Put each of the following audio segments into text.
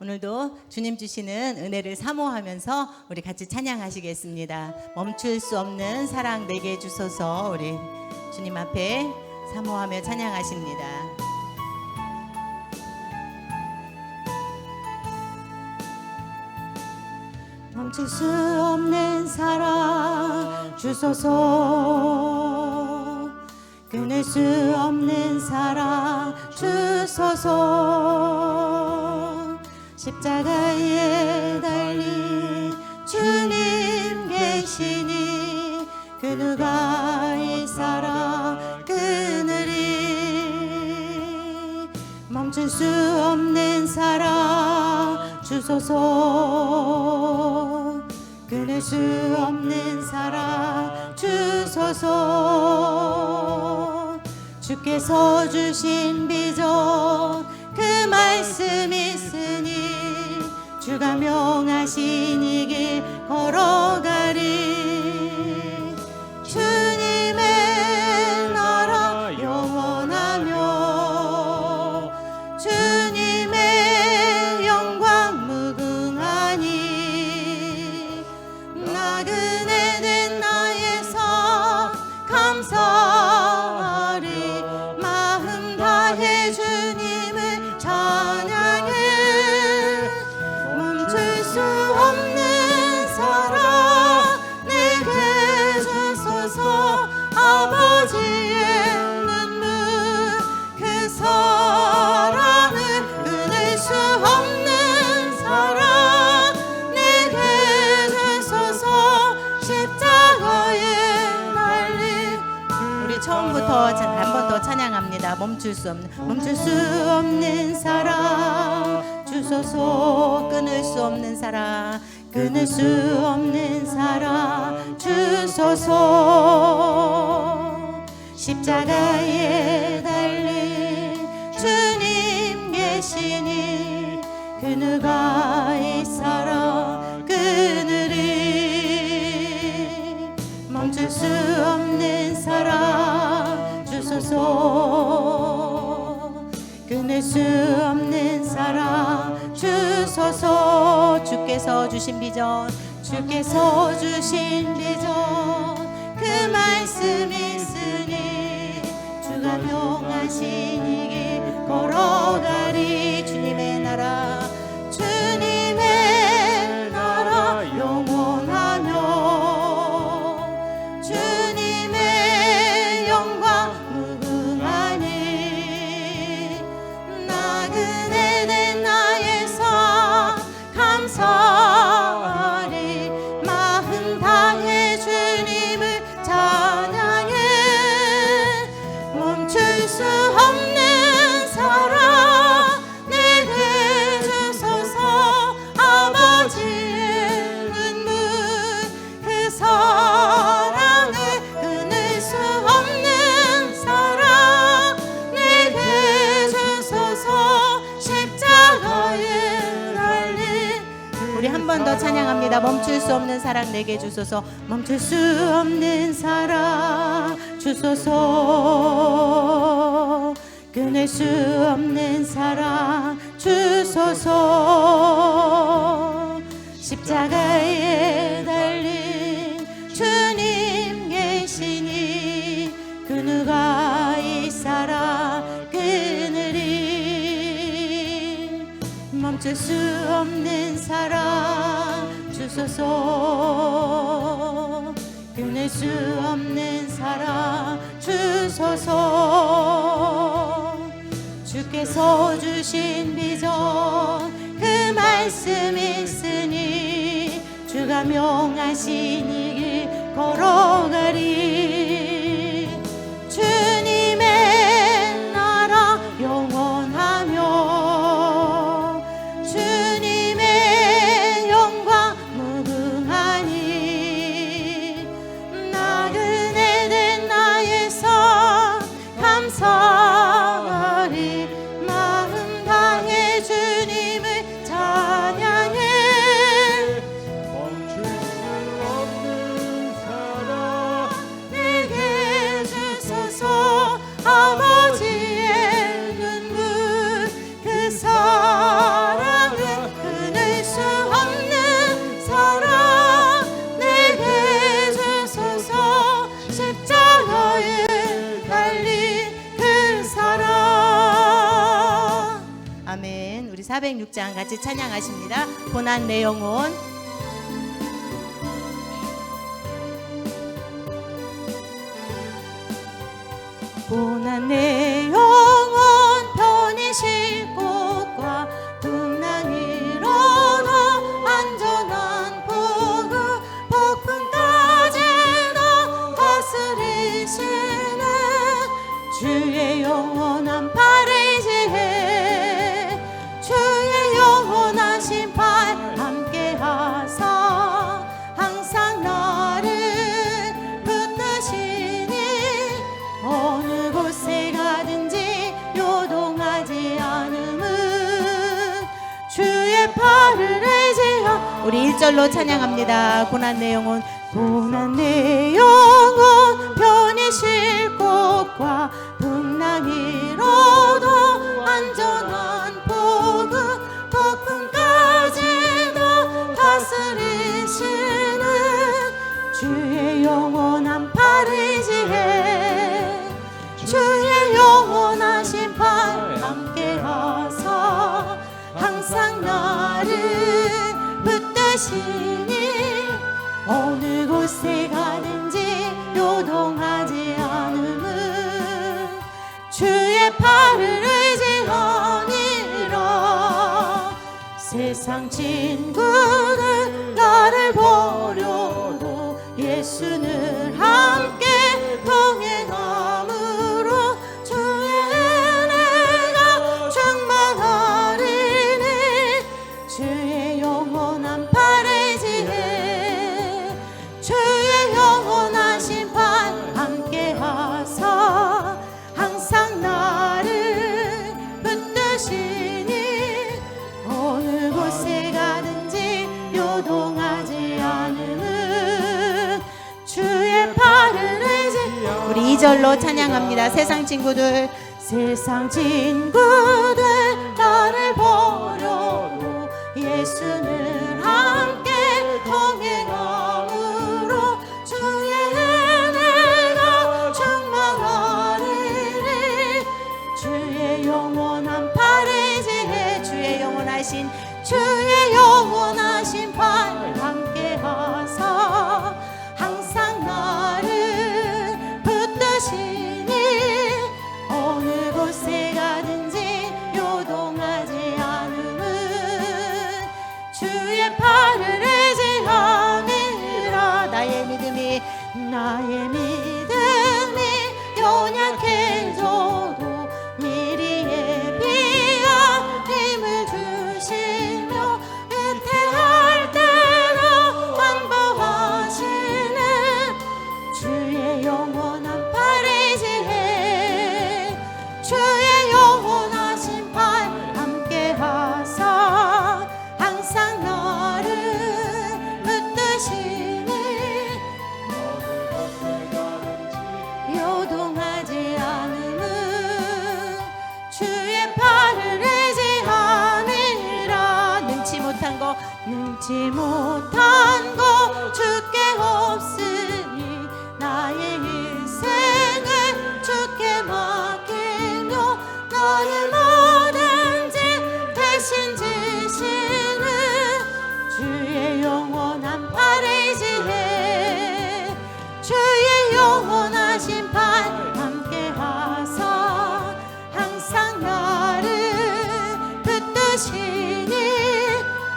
오늘도 주님 주시는 은혜를 사모하면서 우리 같이 찬양하시겠습니다. 멈출 수 없는 사랑 내게 주소서. 우리 주님 앞에 사모하며 찬양하십니다. 멈출 수 없는 사랑 주소서. 끊을 수 없는 사랑 주소서. 십자가에 달린 주님 계시니 그 누가 이 사랑 끊으리. 멈출 수 없는 사랑 주소서. 끊을 수 없는 사랑 주소서. 주께서 주신 비전 그 말씀 있으니 주가 명하신 이 길 걸어가리. 주님의 나라 영원하며 주님의 영광 무궁하니 나그네 된 나에서 감사하리. 마음 다해 주님을 찬양해. 멈출 수 없는 사랑 내게 주소서. 아버지의 눈물 그 사랑을 끊을 수 없는 사랑 내게 주소서. 십자가에 달린 우리 처음부터 한 번 더 찬양합니다. 멈출 수 없는 사랑 주소서. 끊을 수 없는 사랑 끊을 수 없는 사랑 주소서. 십자가에 달린 주님 계시니 그 누가 이 사랑 끊으리. 멈출 수 없는 사랑 주소서. 끊을 수 없는 사랑 주소서. 주께서 주신 비전 주께서 주신 비전 그 말씀 있으니 주가 명하신 이 길 걸어가리. 주님의 나라 주님의 나라 영원하며 주님의 영광 무궁하니 나그네 된 나에서 감사하리. 마음 다해 주님을 찬양해. 멈출 수 없는 사랑 내게 주소서. 아버지의 눈물 그 사랑을 끊을 수 없는 사랑 내게 주소서. 십자가에 달린 우리 한 번 더 찬양합니다. 멈출 수 없는 사랑 내게 주소서. 멈출 수 없는 사랑 주소서. 끊을 수 없는 사랑 주소서. 십자가에 달린 주님 계시니 그 누가 이 사랑 끊으리. 멈출 수 없는 사랑 주소서. 끊을 수 없는 사랑 주소서. 주께서 주신 비전 그 말씀 있으니 주가 명하신 이 길 걸어가리. 주님의 나라 영원하며 주님의 영광 무궁하니 나그네 된 나에서 감사하리. 마음 다해 주님을 찬양해. 멈출 수 없는 사랑 내게 주소서. 아버지의 눈물 그 사랑을 406장 같이 찬양하십니다. 고난 내 영혼. 고난 내 영혼 편히 쉴 곳과 풍랑이로도 안전한 폭풍까지도 다스리시는 주의 영원한 팔을 의지해 주의 영원하신 팔 함께하사 항상 나를 붙드시니 어느 곳에 가든지 요동하지 않음은 주의 팔을 의지하. 우리 1절로 찬양합니다. 고난 내 영혼. 고난 내 영혼 편히 쉴 곳과 풍랑이로도 안전한 폭풍까지도 다스리시는 주의 영원한 팔을 의지해 주의 영원하신 팔 함께하사 항상 나를 붙드시니 어느 곳에 가든지 요동하지 않음은 주의 팔을 의지하니라. 세상 친구들 나를 버려도 예수는 함께 동행함으로 주의 은혜가 충만하리니 주의 영원한 팔 의지해 주의 영원하신 팔 함께하사 항상 나를 붙드시니 어느 곳에 가든지 요동하지 않음은 주의 팔을 의지. 우리 2절로 찬양합니다. 세상 친구들 나를 버려도 예수는 함께 동행함으로 주의 은혜가 충만하리니 주의 영원한 팔 의지해 주의 영원하신 팔 함께하사 항상 나를 붙드시니 어느 곳에 가든지 요동하지 않음은 주의 팔을 의지함이라. 나의 믿음이 연약해져도 미리 예비한 힘을 주시며 은퇴할 때로 완보하시는 주의 영원한 팔 의지해 주의 영원하신 팔 함께하사 항상 나를 붙드시니 요동하지 않음은 주의 팔을 의지함이라. 능치 못한 거 주께 없으니 나의 인생을 주께 맡기며 나의 뭐든지 대신 지시는 주의 영원한 팔 의지해 주의 영원하신 팔 함께하사 항상 나를 붙드시니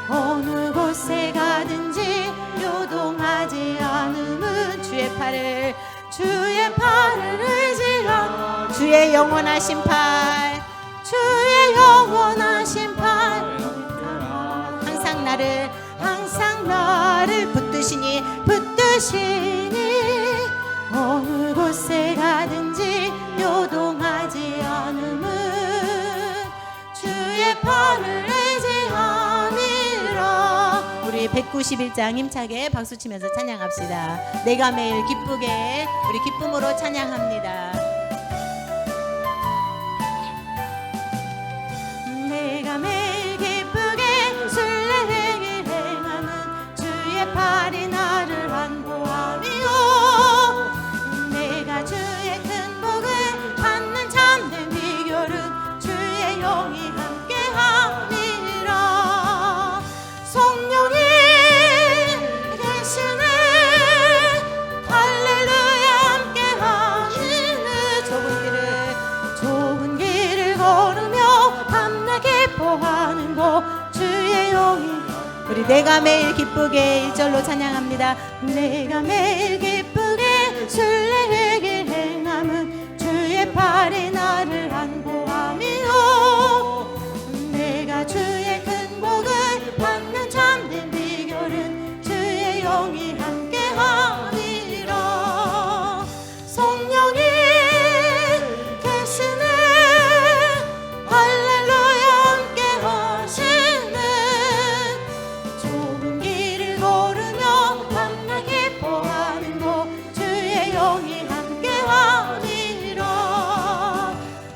어느 곳에 가든지 요동하지 않음은 주의 팔을 의지하 주의 영원하신 팔 항상 나를 붙드시니 어느 곳에 가든지 요동하지 않음은 주의 팔을 의지함이라. 우리 191장 힘차게 박수치면서 찬양합시다. 내가 매일 기쁘게 우리 기쁨으로 찬양합니다. 내가 매일 기쁘게 순례길 행하는 주의 팔이 나를 안보하며 내가 주의 큰 복을 받는 참된 비결은 주의 영이 함께함이라. 기뻐하는 곳 주의 영이 우리 내가 매일 기쁘게 1절로 찬양합니다. 내가 매일 기쁘게 순례의 행함은 주의 팔이 나를 안보함이요 내가 주의 큰 복을 받는 참된 비결은 주의 영이 함께하니라. 성령이 계시네 할렐루야 함께하시네 좁은 길을 걸으며 밤낮 기뻐하는 곳 주의 영이 함께하니라.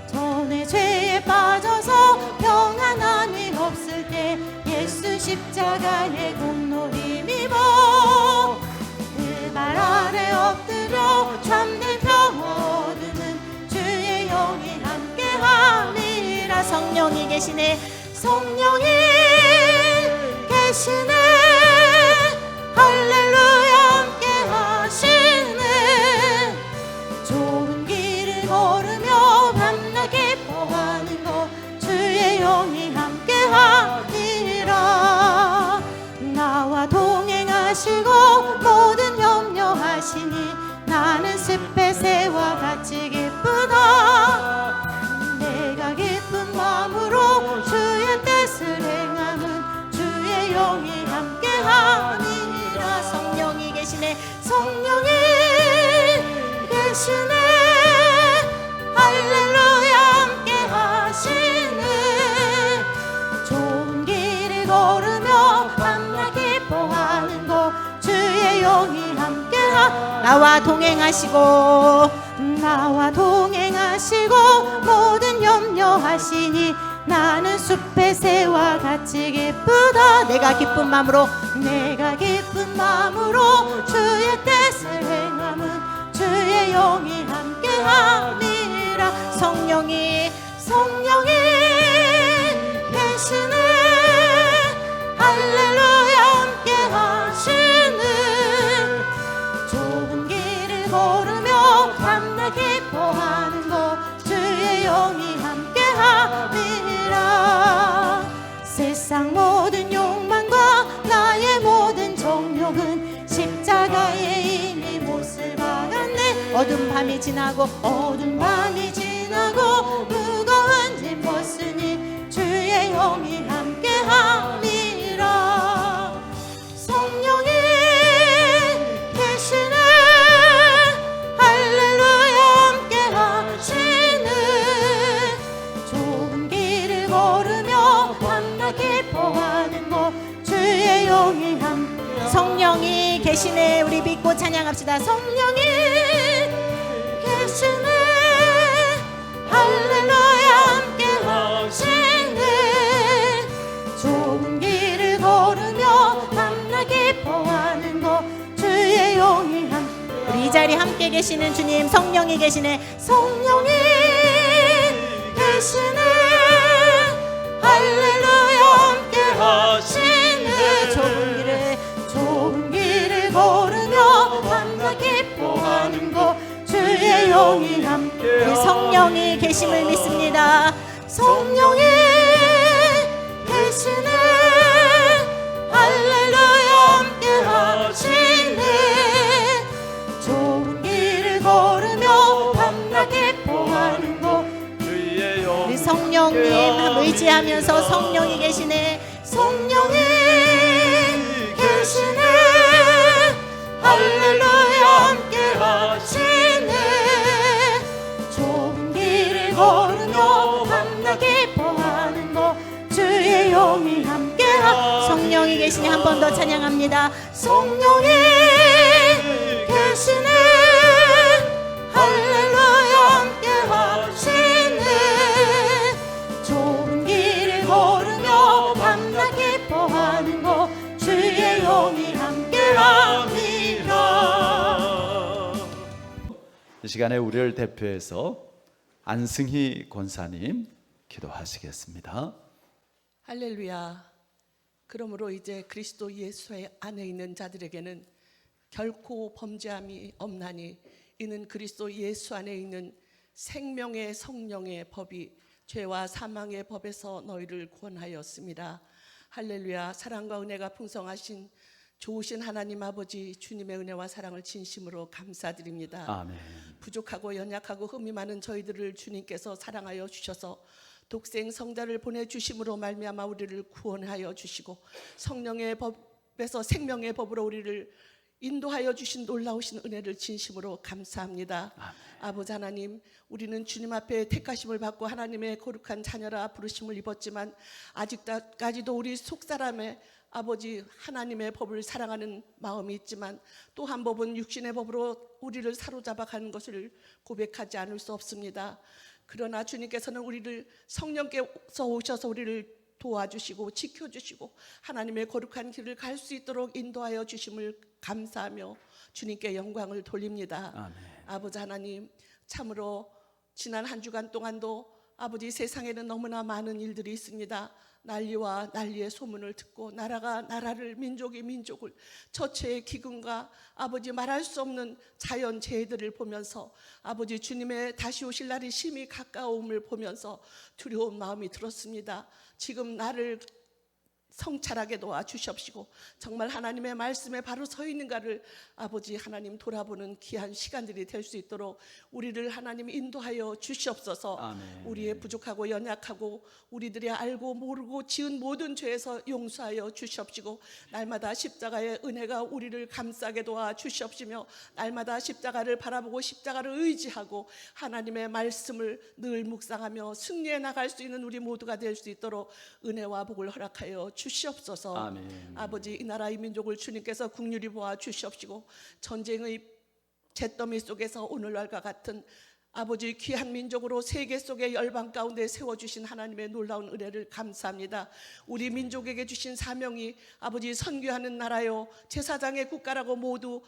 전에 죄에 빠져서 평안함이 없을 때 예수 십자가의 공로 힘입어 그 발 아래 엎드려 참된 평화 얻으는 주의 영이 함께하니라. 성령이 계시네 성령이 계시네 할렐루야 함께하시네 좁은 길을 걸으며 밤낮 기뻐하는 것 주의 영이 함께하니라. 나와 동행하시고 모든 염려하시니 나는 숲의 새와 같이 기쁘다. 내가 기쁜 마음으로 주의 뜻을 행함은 주의 영이 함께하니라. 성령이 계시네 성령이 계시네 할렐루야 함께하시네 좋은 길을 걸으며 밤낮 기뻐하는 곳 주의 영이 함께하 나와 동행하시고 모든 염려하시니 나는 숲의 새와 같이 기쁘다. 내가 기쁜 마음으로 주의 뜻을 행함은 주의 영이 함께하니라. 성령이 계시네 할렐루야 함께하시네 좁은 길을 걸으며 밤낮 기뻐하는 곳 주의 영이 함께하니라. 세상 모든 욕망과 나의 모든 정욕은 십자가에 이미 못을 박았네. 어두운 밤이 지나고 무거운 짐 벗으니 주의 영이 함께하니라. 성령이 계시네 할렐루야 함께하시네 좁은 길을 걸으며 밤낮 기뻐하는 곳 주의 영이 성령이 계시네. 우리 믿고 찬양합시다. 성령이 계시네 할렐루야 함께하시네 좁은 길을 걸으며 밤낮 기뻐하는 곳 주의 영이 우리 이 자리 함께 계시는 주님 성령이 계시네. 성령이 계시네 할렐루야 함께하시네 좁은 길을 걸으며 밤낮 기뻐하는 곳 주의 영이 함께 우리 성령이 계심을 믿습니다. 성령이 계시네 할렐루야 함께하시네 좁은 길을 걸으며 밤낮 기뻐하는 곳 우리 성령님 의지하면서 성령이 계시네. 성령이 계시네 할렐루야 함께하시네 좁은 길을 걸으며 밤낮 기뻐하는 곳 주의 영이 함께하 성령이 계시니 한 번 더 찬양합니다. 성령이 계시네 할렐루야 함께하시네 좁은 길을 걸으며 밤낮 기뻐하는 곳 주의 영이 함께합니다. 이 시간에 우리를 대표해서 안승희 권사님 기도하시겠습니다. 할렐루야. 그러므로 이제 그리스도 예수 안에 있는 자들에게는 결코 범죄함이 없나니 이는 그리스도 예수 안에 있는 생명의 성령의 법이 죄와 사망의 법에서 너희를 구원하였습니다. 할렐루야. 사랑과 은혜가 풍성하신 좋으신 하나님 아버지, 주님의 은혜와 사랑을 진심으로 감사드립니다. 아멘. 부족하고 연약하고 흠이 많은 저희들을 주님께서 사랑하여 주셔서 독생 성자를 보내주심으로 말미암아 우리를 구원하여 주시고 성령의 법에서 생명의 법으로 우리를 인도하여 주신 놀라우신 은혜를 진심으로 감사합니다. 아버지 하나님, 우리는 주님 앞에 택하심을 받고 하나님의 거룩한 자녀라 부르심을 입었지만 아직까지도 우리 속사람의 아버지 하나님의 법을 사랑하는 마음이 있지만 또 한 법은 육신의 법으로 우리를 사로잡아 가는 것을 고백하지 않을 수 없습니다. 그러나 주님께서는 우리를 성령께서 오셔서 우리를 도와주시고 지켜주시고 하나님의 거룩한 길을 갈 수 있도록 인도하여 주심을 감사하며 주님께 영광을 돌립니다. 아멘. 아버지 하나님, 참으로 지난 한 주간 동안도 아버지 세상에는 너무나 많은 일들이 있습니다. 난리와 난리의 소문을 듣고 나라가 나라를, 민족이 민족을, 처체의 기근과 아버지 말할 수 없는 자연 재해들을 보면서 아버지 주님의 다시 오실 날이 심히 가까움을 보면서 두려운 마음이 들었습니다. 지금 나를 성찰하게 도와주시옵시고 정말 하나님의 말씀에 바로 서 있는가를 아버지 하나님 돌아보는 귀한 시간들이 될 수 있도록 우리를 하나님 인도하여 주시옵소서. 아멘. 우리의 부족하고 연약하고 우리들이 알고 모르고 지은 모든 죄에서 용서하여 주시옵시고 날마다 십자가의 은혜가 우리를 감싸게 도와주시옵시며 날마다 십자가를 바라보고 십자가를 의지하고 하나님의 말씀을 늘 묵상하며 승리해 나갈 수 있는 우리 모두가 될 수 있도록 은혜와 복을 허락하여 주시옵소서. 아멘. 아버지, 이 나라 이 민족을 주님께서 긍휼히 보아 주시옵시고 전쟁의 잿더미 속에서 오늘날과 같은 아버지 귀한 민족으로 세계 속의 열방 가운데 세워주신 하나님의 놀라운 은혜를 감사합니다. 우리 민족에게 주신 사명이 아버지 선교하는 나라요 제사장의 국가라고 모두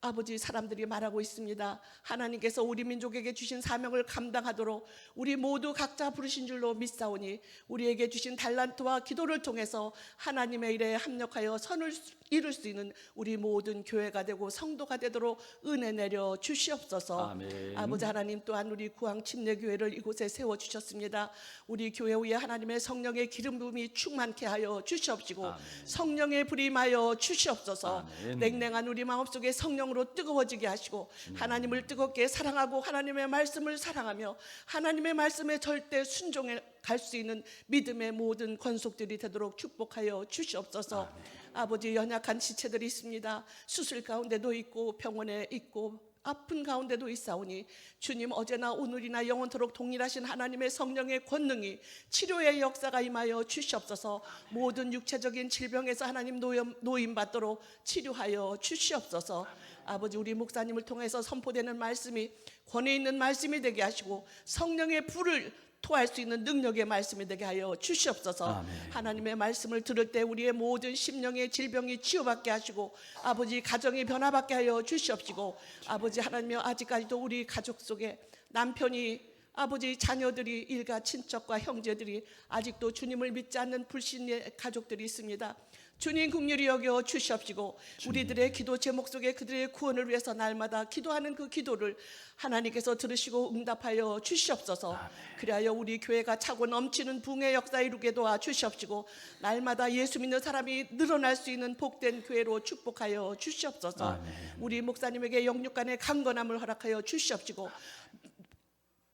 아버지 사람들이 말하고 있습니다. 하나님께서 우리 민족에게 주신 사명을 감당하도록 우리 모두 각자 부르신 줄로 믿사오니 우리에게 주신 달란트와 기도를 통해서 하나님의 일에 합력하여 선을 이룰 수 있는 우리 모든 교회가 되고 성도가 되도록 은혜 내려 주시옵소서. 아멘. 아버지 하나님, 또한 우리 구항 침례교회를 이곳에 세워주셨습니다. 우리 교회 위에 하나님의 성령의 기름 부음이 충만케 하여 주시옵시고 아멘. 성령의 불이 임하여 주시옵소서. 아멘. 냉랭한 우리 마음속에 성령으로 뜨거워지게 하시고 하나님을 뜨겁게 사랑하고 하나님의 말씀을 사랑하며 하나님의 말씀에 절대 순종해 갈 수 있는 믿음의 모든 권속들이 되도록 축복하여 주시옵소서. 아버지, 연약한 지체들이 있습니다. 수술 가운데도 있고 병원에 있고 아픈 가운데도 있사오니 주님, 어제나 오늘이나 영원토록 동일하신 하나님의 성령의 권능이 치료의 역사가 임하여 주시옵소서. 모든 육체적인 질병에서 하나님 노임받도록 치료하여 주시옵소서. 아버지, 우리 목사님을 통해서 선포되는 말씀이 권위 있는 말씀이 되게 하시고 성령의 불을 토할 수 있는 능력의 말씀이 되게 하여 주시옵소서. 아멘. 하나님의 말씀을 들을 때 우리의 모든 심령의 질병이 치유받게 하시고 아버지 가정이 변화받게 하여 주시옵시고 아버지 하나님여, 아직까지도 우리 가족 속에 남편이 아버지 자녀들이 일가 친척과 형제들이 아직도 주님을 믿지 않는 불신의 가족들이 있습니다. 주님 긍휼히 여겨 주시옵시고 우리들의 기도 제목 속에 그들의 구원을 위해서 날마다 기도하는 그 기도를 하나님께서 들으시고 응답하여 주시옵소서. 그리하여 우리 교회가 차고 넘치는 붕의 역사 이루게 도와 주시옵시고 날마다 예수 믿는 사람이 늘어날 수 있는 복된 교회로 축복하여 주시옵소서. 아멘. 우리 목사님에게 영육간의 강건함을 허락하여 주시옵시고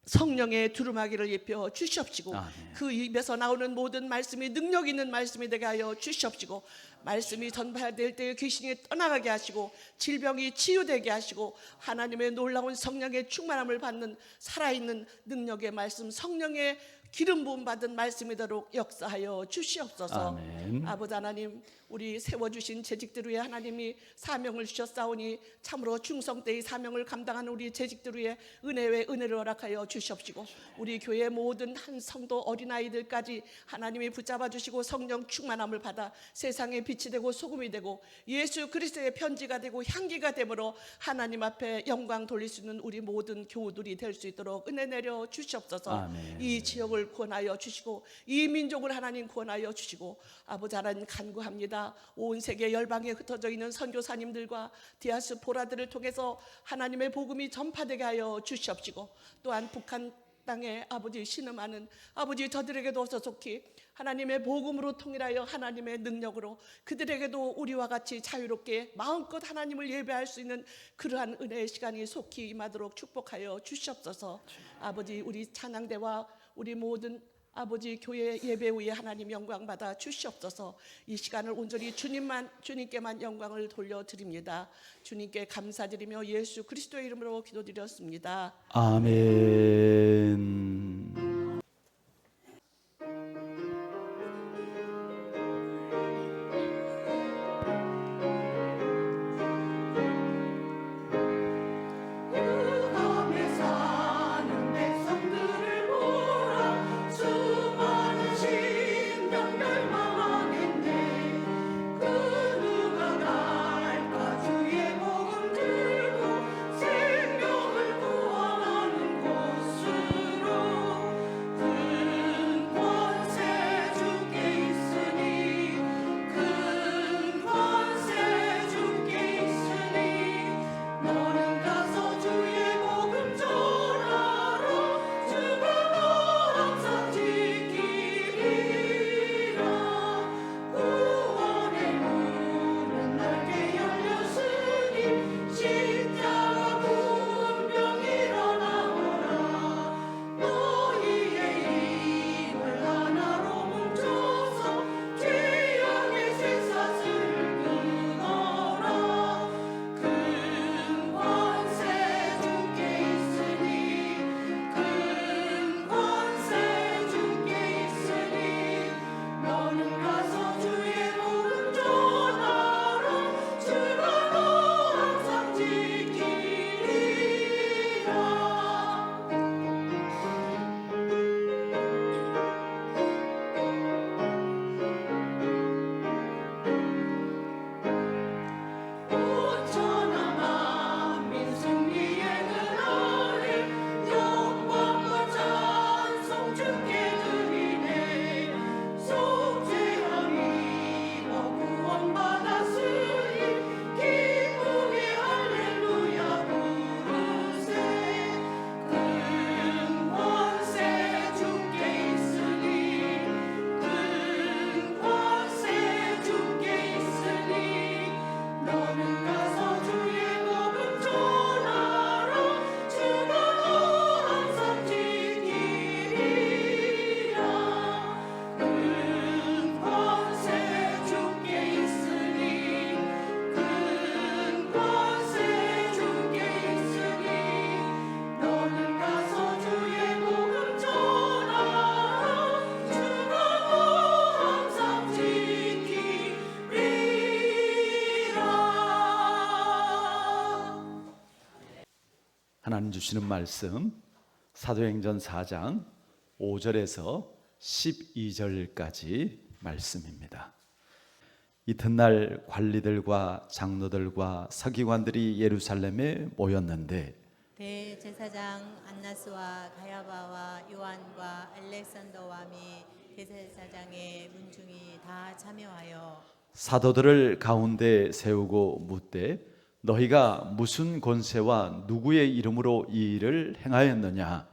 성령의 두루마기를 입혀 주시옵시고 아멘. 그 입에서 나오는 모든 말씀이 능력 있는 말씀이 되게 하여 주시옵시고 말씀이 전파될 때 귀신이 떠나가게 하시고 질병이 치유되게 하시고 하나님의 놀라운 성령의 충만함을 받는 살아있는 능력의 말씀, 성령의 기름 부음 받은 말씀이도록 역사하여 주시옵소서. 아멘. 아버지 하나님, 우리 세워주신 재직들 위에 하나님이 사명을 주셨사오니 참으로 충성 때의 사명을 감당하는 우리 재직들 위에 은혜의 은혜를 허락하여 주시옵시고 우리 교회 모든 한 성도 어린아이들까지 하나님이 붙잡아 주시고 성령 충만함을 받아 세상의 빛이 되고 소금이 되고 예수 그리스도의 편지가 되고 향기가 되므로 하나님 앞에 영광 돌릴 수 있는 우리 모든 교우들이 될 수 있도록 은혜 내려 주시옵소서. 아멘. 이 지역을 구원하여 주시고 이 민족을 하나님 구원하여 주시고 아버지 하나님 간구합니다. 온 세계 열방에 흩어져 있는 선교사님들과 디아스포라들을 통해서 하나님의 복음이 전파되게 하여 주시옵시고 또한 북한 땅에 아버지 신음하는 아버지 저들에게도 어서속히 하나님의 복음으로 통일하여 하나님의 능력으로 그들에게도 우리와 같이 자유롭게 마음껏 하나님을 예배할 수 있는 그러한 은혜의 시간이 속히 임하도록 축복하여 주시옵소서. 아버지 우리 찬양대와 우리 모든 아버지 교회 예배 후에 하나님 영광 받아 주시옵소서. 이 시간을 온전히 주님께만 영광을 돌려드립니다. 주님께 감사드리며 예수 그리스도의 이름으로 기도드렸습니다. 아멘. 유감에 사는 백성들을 보라 수많은 심령들 망하겠네. 그 누가 갈까 주의 복음 들고 생명을 구원하는 곳으로 큰 권세 주께 있으니 큰 권세 주께 있으니 너는 가서 주의 복음 전하라. 주가 너 항상 지키리라. 구원의 문은 넓게 열렸으니 십자가 군병 일어나거라. 너희의 힘을 하나로 뭉쳐서 죄악의 쇠사슬을 끊어라. 큰 권세 주께 있으니 큰 권세 주께 있으니 너는 가서 주의 복음 전하라. 주가 너 항상 지키리라. 온천한 만민 승리의 은혜를 영광과 찬송 주께 드리네. 속죄함이와 구원받았으니 기쁘게 할렐루야 부르세. 큰 권세 주께 있으니 큰 권세 주께 있으니 너는 가서 주의 복음 전하라. 주가 너 항상 지키리라. 큰 권세 주께 있으니 큰 권세 주께 있으니 너는 가서 주의 복음 전하라. 주가 너 항상 지키리라. 하나님 주시는 말씀 사도행전 4장 5절에서 12절까지 말씀입니다. 이튿날 관리들과 장로들과 서기관들이 예루살렘에 모였는데 대제사장 안나스와 가야바와 요한과 알렉산더와 및 대제사장의 문중이 다 참여하여 사도들을 가운데 세우고 묻되 너희가 무슨 권세와 누구의 이름으로 이 일을 행하였느냐?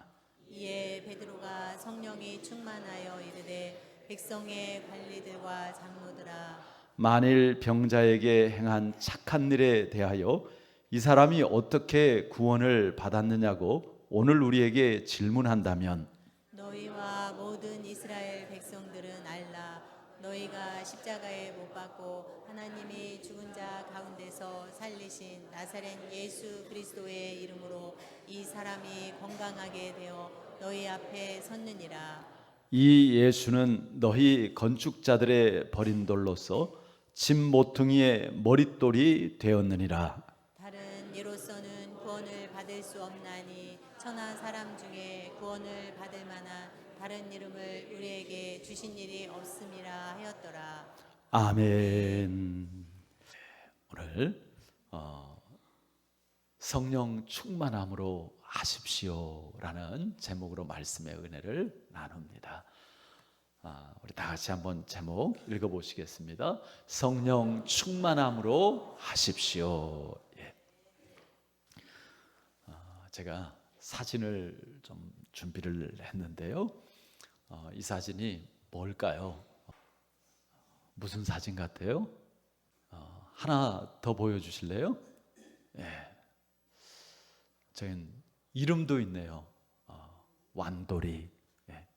이에 베드로가 성령이 충만하여 이르되 백성의 관리들과 장로들아 만일 병자에게 행한 착한 일에 대하여 이 사람이 어떻게 구원을 받았느냐고 오늘 우리에게 질문한다면 너희와 모든 이스라엘 백성들은 알라. 너희가 십자가에 못 박고 하나님이 죽은 자 가운데서 살리신 나사렛 예수 그리스도의 이름으로 이 사람이 건강하게 되어 너희 앞에 섰느니라. 이 예수는 너희 건축자들의 버린 돌로서 집 모퉁이의 머릿돌이 되었느니라. 다른 이로서는 구원을 받을 수 없나니 천하 사람 중에 구원을 받을 만한 다른 이름을 우리에게 주신 일이 없음이라 하였더라. 아멘. 오늘 성령 충만함으로 하십시오라는 제목으로 말씀의 은혜를 나눕니다. 우리 다 같이 한번 제목 읽어보시겠습니다. 성령 충만함으로 하십시오. 예. 제가 사진을 좀 준비를 했는데요. 이 사진이 뭘까요? 무슨 사진 같아요? 하나 더 보여주실래요? 예. 저긴 이름도 있네요. 완돌이. 예.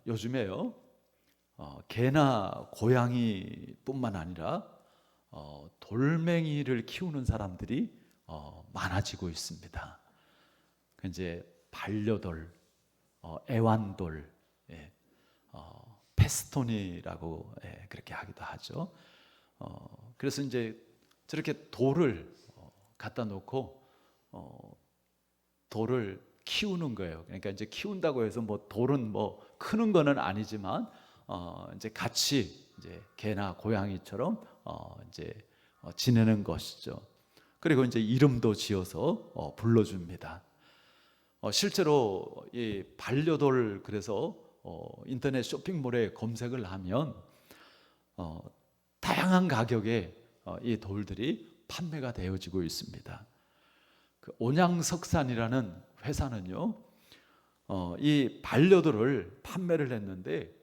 요즘에요, 개나 고양이뿐만 아니라 돌멩이를 키우는 사람들이 많아지고 있습니다. 이제 반려돌, 애완돌, 예, 페스토니라고 그렇게 하기도 하죠. 그래서 이제 저렇게 돌을 갖다 놓고 돌을 키우는 거예요. 그러니까 이제 키운다고 해서 뭐 돌은 뭐 크는 거는 아니지만 이제 같이 이제 개나 고양이처럼 이제 지내는 것이죠. 그리고 이제 이름도 지어서 불러줍니다. 실제로 이 반려돌, 그래서 인터넷 쇼핑몰에 검색을 하면 다양한 가격에 이 돌들이 판매가 되어지고 있습니다. 그 온양석산이라는 회사는요, 이 반려돌을 판매를 했는데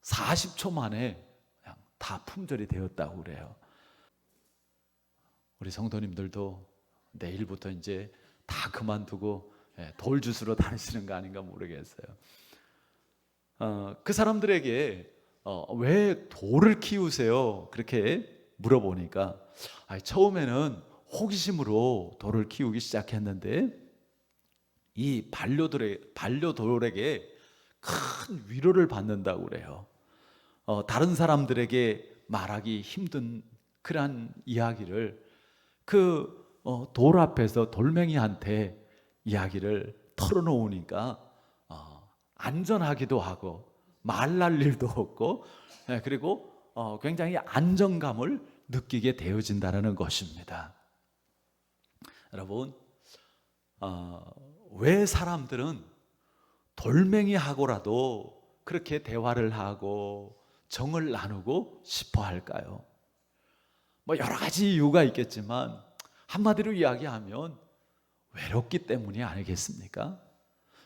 40초 만에 그냥 다 품절이 되었다고 그래요. 우리 성도님들도 내일부터 이제 다 그만두고 돌 주스로 다니시는 거 아닌가 모르겠어요. 그 사람들에게 왜 돌을 키우세요? 그렇게 물어보니까 처음에는 호기심으로 돌을 키우기 시작했는데 이 반려돌에게 큰 위로를 받는다고 그래요. 다른 사람들에게 말하기 힘든 그러한 이야기를 그 돌 앞에서 돌멩이한테 이야기를 털어놓으니까 안전하기도 하고 말날 일도 없고, 그리고 굉장히 안정감을 느끼게 되어진다는 것입니다. 여러분, 왜 사람들은 돌멩이하고라도 그렇게 대화를 하고 정을 나누고 싶어 할까요? 뭐 여러 가지 이유가 있겠지만 한마디로 이야기하면 외롭기 때문이 아니겠습니까?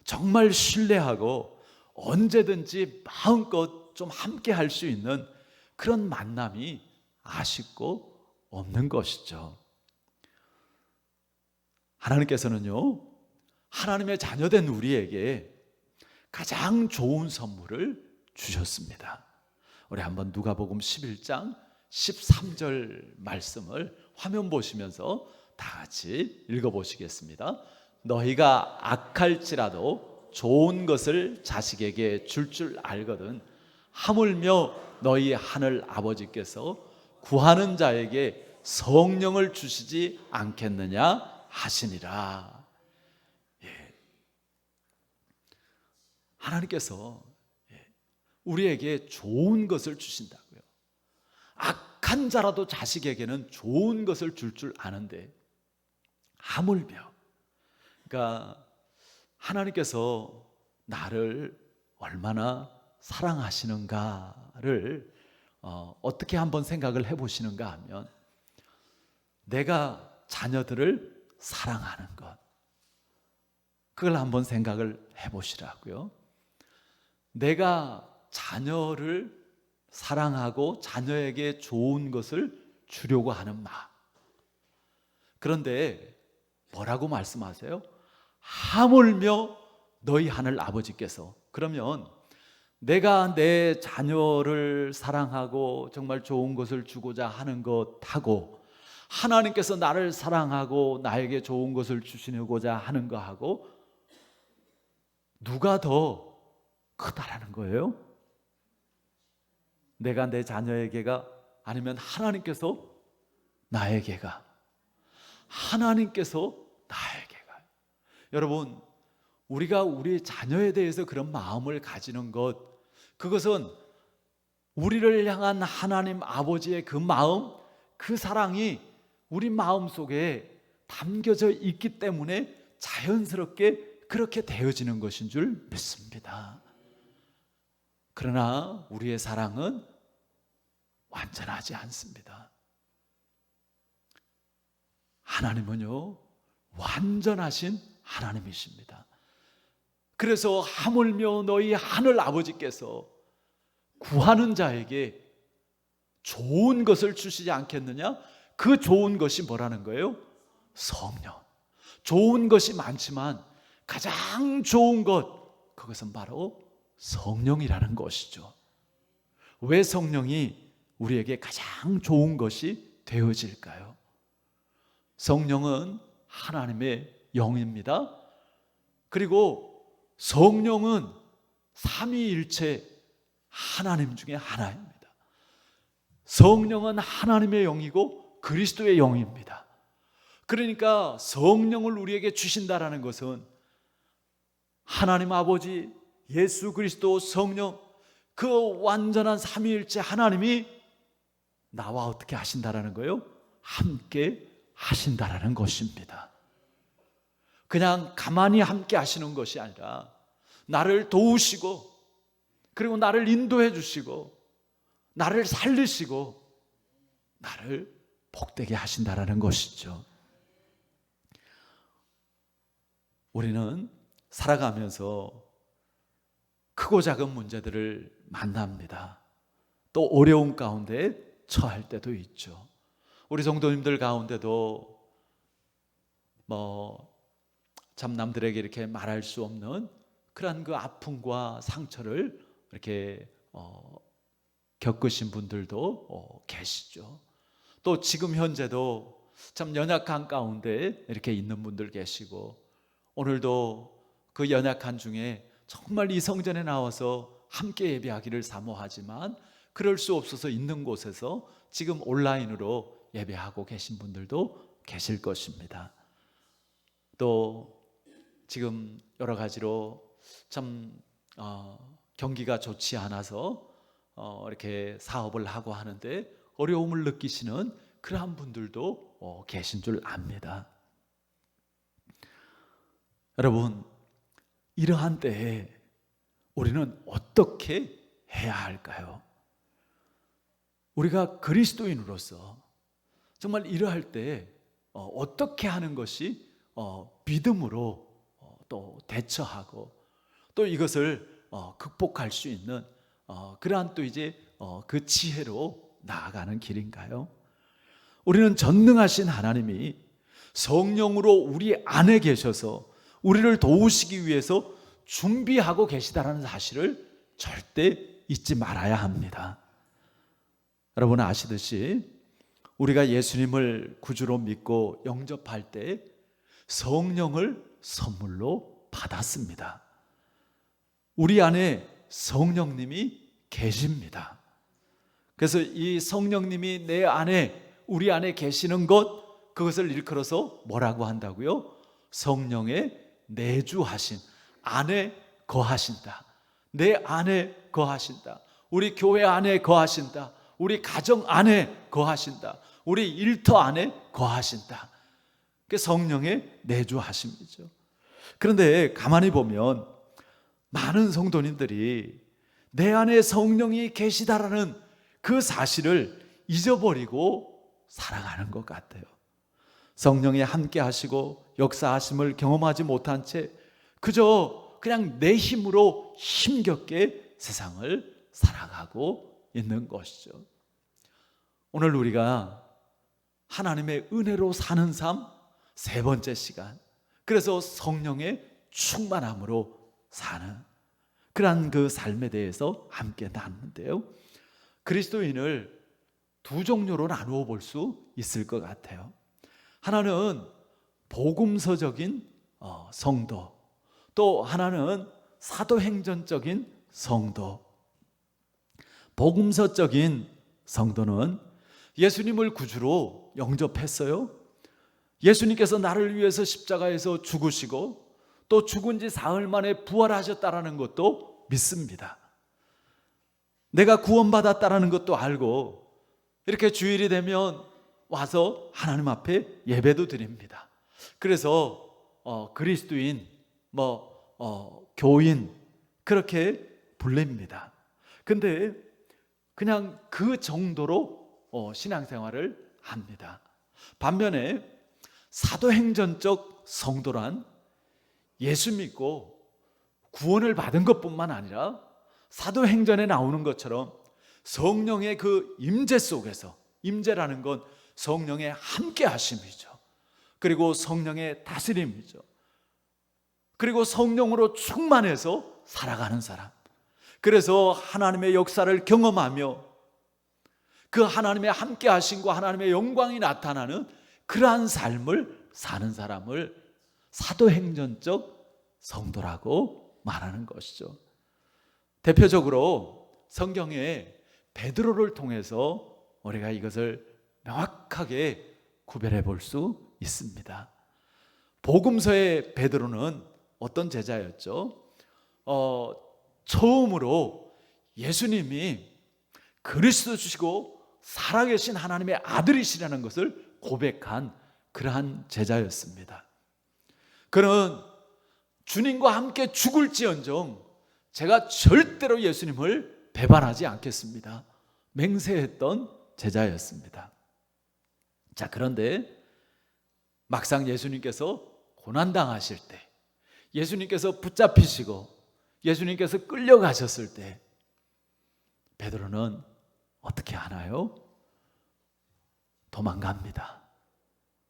정말 신뢰하고 언제든지 마음껏 좀 함께 할 수 있는 그런 만남이 아쉽고 없는 것이죠. 하나님께서는요, 하나님의 자녀된 우리에게 가장 좋은 선물을 주셨습니다. 우리 한번 누가복음 11장 13절 말씀을 화면 보시면서 다 같이 읽어보시겠습니다. 너희가 악할지라도 좋은 것을 자식에게 줄 알거든 하물며 너희 하늘 아버지께서 구하는 자에게 성령을 주시지 않겠느냐 하시니라. 하나님께서 우리에게 좋은 것을 주신다고요. 악한 자라도 자식에게는 좋은 것을 줄 아는데 하물며, 그러니까 하나님께서 나를 얼마나 사랑하시는가를 어떻게 한번 생각을 해보시는가 하면, 내가 자녀들을 사랑하는 것, 그걸 한번 생각을 해보시라고요. 내가 자녀를 사랑하고 자녀에게 좋은 것을 주려고 하는 마음. 그런데 뭐라고 말씀하세요? 하물며 너희 하늘 아버지께서. 그러면 내가 내 자녀를 사랑하고 정말 좋은 것을 주고자 하는 것하고 하나님께서 나를 사랑하고 나에게 좋은 것을 주시고자 하는 것하고 누가 더 크다라는 거예요? 내가 내 자녀에게가, 아니면 하나님께서 나에게가? 하나님께서 나에게가. 여러분, 우리가 우리 자녀에 대해서 그런 마음을 가지는 것, 그것은 우리를 향한 하나님 아버지의 그 마음, 그 사랑이 우리 마음 속에 담겨져 있기 때문에 자연스럽게 그렇게 되어지는 것인 줄 믿습니다. 그러나 우리의 사랑은 완전하지 않습니다. 하나님은요, 완전하신 하나님이십니다. 그래서 하물며 너희 하늘 아버지께서 구하는 자에게 좋은 것을 주시지 않겠느냐? 그 좋은 것이 뭐라는 거예요? 성령. 좋은 것이 많지만 가장 좋은 것, 그것은 바로 성령이라는 것이죠. 왜 성령이 우리에게 가장 좋은 것이 되어질까요? 성령은 하나님의 영입니다. 그리고 성령은 삼위일체 하나님 중에 하나입니다. 성령은 하나님의 영이고 그리스도의 영입니다. 그러니까 성령을 우리에게 주신다라는 것은 하나님 아버지, 예수 그리스도, 성령, 그 완전한 삼위일체 하나님이 나와 어떻게 하신다라는 거예요? 함께 하신다라는 것입니다. 그냥 가만히 함께 하시는 것이 아니라 나를 도우시고, 그리고 나를 인도해 주시고, 나를 살리시고, 나를 복되게 하신다라는 것이죠. 우리는 살아가면서 크고 작은 문제들을 만납니다. 또 어려운 가운데 처할 때도 있죠. 우리 성도님들 가운데도 참 남들에게 이렇게 말할 수 없는 그러한 그 아픔과 상처를 이렇게 겪으신 분들도 계시죠. 또 지금 현재도 참 연약한 가운데 이렇게 있는 분들 계시고, 오늘도 그 연약한 중에 정말 이 성전에 나와서 함께 예배하기를 사모하지만 그럴 수 없어서 있는 곳에서 지금 온라인으로 예배하고 계신 분들도 계실 것입니다. 또 지금 여러 가지로 참 경기가 좋지 않아서 이렇게 사업을 하고 하는데 어려움을 느끼시는 그러한 분들도 계신 줄 압니다. 여러분, 이러한 때에 우리는 어떻게 해야 할까요? 우리가 그리스도인으로서 정말 이러할 때 어떻게 하는 것이 믿음으로 또 대처하고 또 이것을 극복할 수 있는 그러한 또 이제 그 지혜로 나아가는 길인가요? 우리는 전능하신 하나님이 성령으로 우리 안에 계셔서 우리를 도우시기 위해서 준비하고 계시다는 사실을 절대 잊지 말아야 합니다. 여러분 아시듯이 우리가 예수님을 구주로 믿고 영접할 때 성령을 선물로 받았습니다. 우리 안에 성령님이 계십니다. 그래서 이 성령님이 내 안에, 우리 안에 계시는 것, 그것을 일컬어서 뭐라고 한다고요? 성령의 내주하신, 안에 거하신다. 내 안에 거하신다. 우리 교회 안에 거하신다. 우리 가정 안에 거하신다. 우리 일터 안에 거하신다. 그게 성령의 내주하심이죠. 그런데 가만히 보면 많은 성도님들이 내 안에 성령이 계시다라는 그 사실을 잊어버리고 살아가는 것 같아요. 성령이 함께 하시고 역사하심을 경험하지 못한 채 그저 그냥 내 힘으로 힘겹게 세상을 살아가고 있는 것이죠. 오늘 우리가 하나님의 은혜로 사는 삶 세 번째 시간, 그래서 성령의 충만함으로 사는 그러한 그 삶에 대해서 함께 나누는데요, 그리스도인을 두 종류로 나누어 볼 수 있을 것 같아요. 하나는 복음서적인 성도, 또 하나는 사도행전적인 성도. 복음서적인 성도는 예수님을 구주로 영접했어요. 예수님께서 나를 위해서 십자가에서 죽으시고 또 죽은 지 사흘 만에 부활하셨다라는 것도 믿습니다. 내가 구원받았다라는 것도 알고 이렇게 주일이 되면 와서 하나님 앞에 예배도 드립니다. 그래서 그리스도인, 교인 그렇게 불립니다. 근데 그냥 그 정도로 신앙생활을 합니다. 반면에 사도행전적 성도란 예수 믿고 구원을 받은 것뿐만 아니라 사도행전에 나오는 것처럼 성령의 그 임재 속에서, 임재라는 건 성령의 함께 하심이죠. 그리고 성령의 다스림이죠. 그리고 성령으로 충만해서 살아가는 사람. 그래서 하나님의 역사를 경험하며 그 하나님의 함께 하심과 하나님의 영광이 나타나는 그러한 삶을 사는 사람을 사도행전적 성도라고 말하는 것이죠. 대표적으로 성경에 베드로를 통해서 우리가 이것을 명확하게 구별해 볼 수 있습니다. 복음서의 베드로는 어떤 제자였죠? 처음으로 예수님이 그리스도시고 살아계신 하나님의 아들이시라는 것을 고백한 그러한 제자였습니다. 그는 주님과 함께 죽을지언정 제가 절대로 예수님을 배반하지 않겠습니다, 맹세했던 제자였습니다. 자, 그런데 막상 예수님께서 고난당하실 때, 예수님께서 붙잡히시고 예수님께서 끌려가셨을 때 베드로는 어떻게 하나요? 도망갑니다.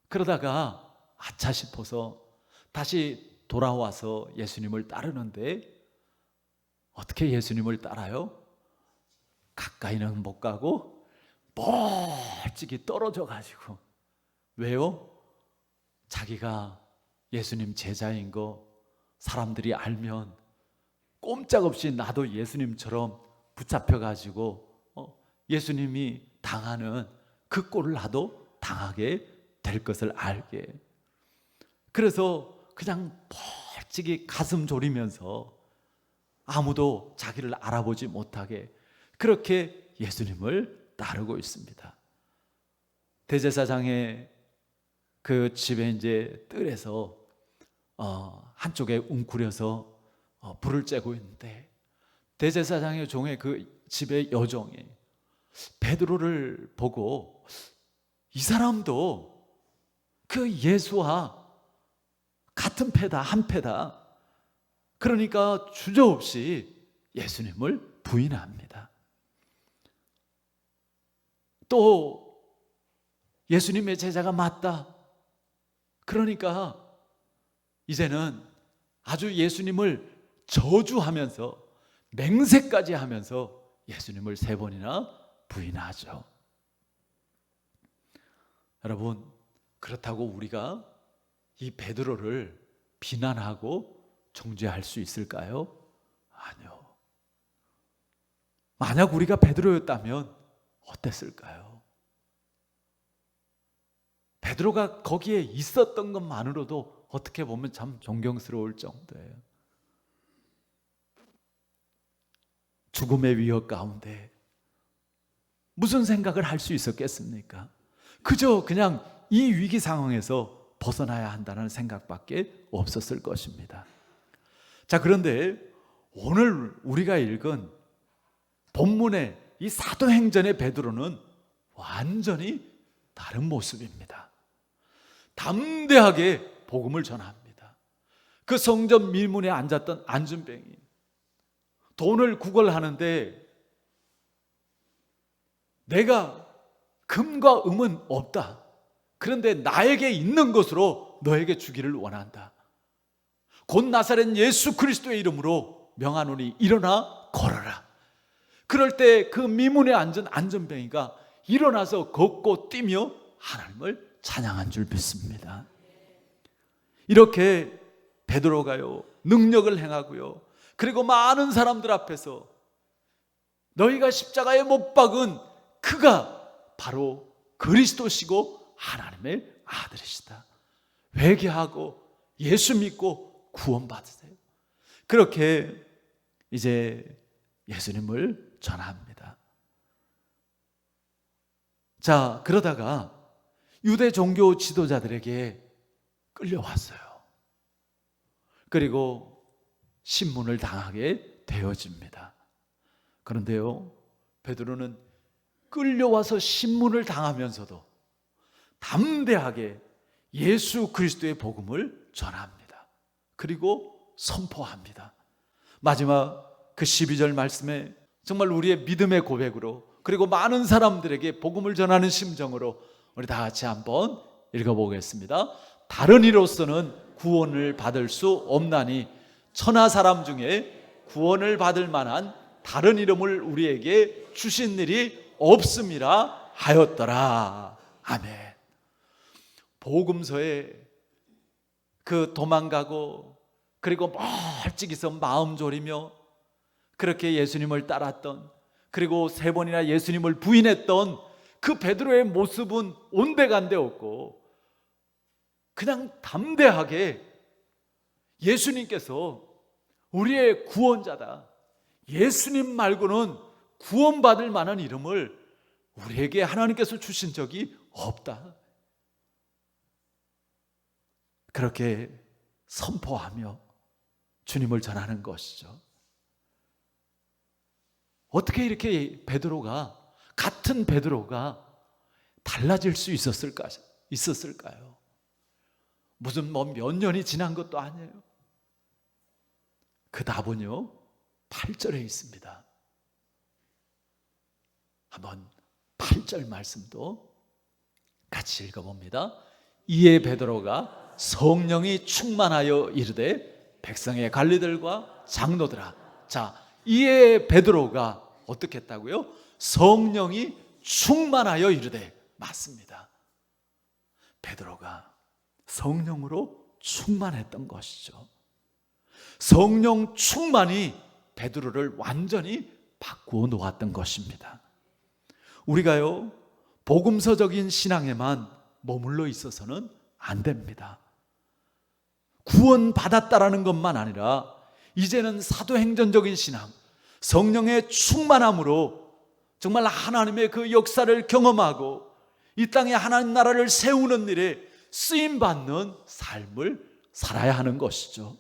그러다가 아차 싶어서 다시 돌아와서 예수님을 따르는데 어떻게 예수님을 따라요? 가까이는 못 가고 멀찍이 떨어져 가지고. 왜요? 자기가 예수님 제자인 거 사람들이 알면 꼼짝없이 나도 예수님처럼 붙잡혀 가지고 예수님이 당하는 그 꼴을 나도 당하게 될 것을 알게. 그래서 그냥 멀찍이 가슴 졸이면서 아무도 자기를 알아보지 못하게 그렇게 예수님을 따르고 있습니다. 대제사장의 그 집에 이제 뜰에서 한쪽에 웅크려서 불을 쬐고 있는데 대제사장의 종의 그 집의 여종이 베드로를 보고 이 사람도 그 예수와 같은 패다, 한 패다. 그러니까 주저없이 예수님을 부인합니다. 또 예수님의 제자가 맞다. 그러니까 이제는 아주 예수님을 저주하면서 맹세까지 하면서 예수님을 3번이나 부인하죠. 여러분, 그렇다고 우리가 이 베드로를 비난하고 정죄할 수 있을까요? 아니요. 만약 우리가 베드로였다면 어땠을까요? 베드로가 거기에 있었던 것만으로도 어떻게 보면 참 존경스러울 정도예요. 죽음의 위협 가운데 무슨 생각을 할 수 있었겠습니까? 그저 그냥 이 위기 상황에서 벗어나야 한다는 생각밖에 없었을 것입니다. 자, 그런데 오늘 우리가 읽은 본문의 이 사도행전의 베드로는 완전히 다른 모습입니다. 담대하게 복음을 전합니다. 그 성전 밀문에 앉았던 안전뱅이, 돈을 구걸하는데 내가 금과 음은 없다. 그런데 나에게 있는 것으로 너에게 주기를 원한다. 곧 나사렛 예수 그리스도의 이름으로 명하노니 일어나 걸어라. 그럴 때 그 미문에 앉은 안전뱅이가 일어나서 걷고 뛰며 하나님을 찬양한 줄 믿습니다. 이렇게 베드로가요 능력을 행하고요, 그리고 많은 사람들 앞에서 너희가 십자가에 못 박은 그가 바로 그리스도시고 하나님의 아들이시다. 회개하고 예수 믿고 구원받으세요. 그렇게 이제 예수님을 전합니다. 자, 그러다가 유대 종교 지도자들에게 끌려왔어요. 그리고 신문을 당하게 되어집니다. 그런데요, 베드로는 끌려와서 신문을 당하면서도 담대하게 예수 그리스도의 복음을 전합니다. 그리고 선포합니다. 마지막 그 12절 말씀에 정말 우리의 믿음의 고백으로, 그리고 많은 사람들에게 복음을 전하는 심정으로 우리 다 같이 한번 읽어보겠습니다. 다른 이로서는 구원을 받을 수 없나니 천하 사람 중에 구원을 받을 만한 다른 이름을 우리에게 주신 일이 없음이라 하였더라. 아멘. 복음서에 그 도망가고 그리고 멀찍이서 마음 졸이며 그렇게 예수님을 따랐던, 그리고 3번이나 예수님을 부인했던 그 베드로의 모습은 온데간데 없고 그냥 담대하게 예수님께서 우리의 구원자다, 예수님 말고는 구원받을 만한 이름을 우리에게 하나님께서 주신 적이 없다, 그렇게 선포하며 주님을 전하는 것이죠. 어떻게 이렇게 베드로가, 같은 베드로가 달라질 수 있었을까요? 무슨 몇 년이 지난 것도 아니에요. 그 답은요 8절에 있습니다. 한번 8절 말씀도 같이 읽어봅니다. 이에 베드로가 성령이 충만하여 이르되 백성의 관리들과 장로들아. 자, 이에 베드로가 어떻게 했다고요? 성령이 충만하여 이르되. 맞습니다. 베드로가 성령으로 충만했던 것이죠. 성령 충만이 베드로를 완전히 바꾸어 놓았던 것입니다. 우리가요 복음서적인 신앙에만 머물러 있어서는 안 됩니다. 구원받았다라는 것만 아니라 이제는 사도행전적인 신앙, 성령의 충만함으로 정말 하나님의 그 역사를 경험하고 이 땅에 하나님 나라를 세우는 일에 쓰임받는 삶을 살아야 하는 것이죠.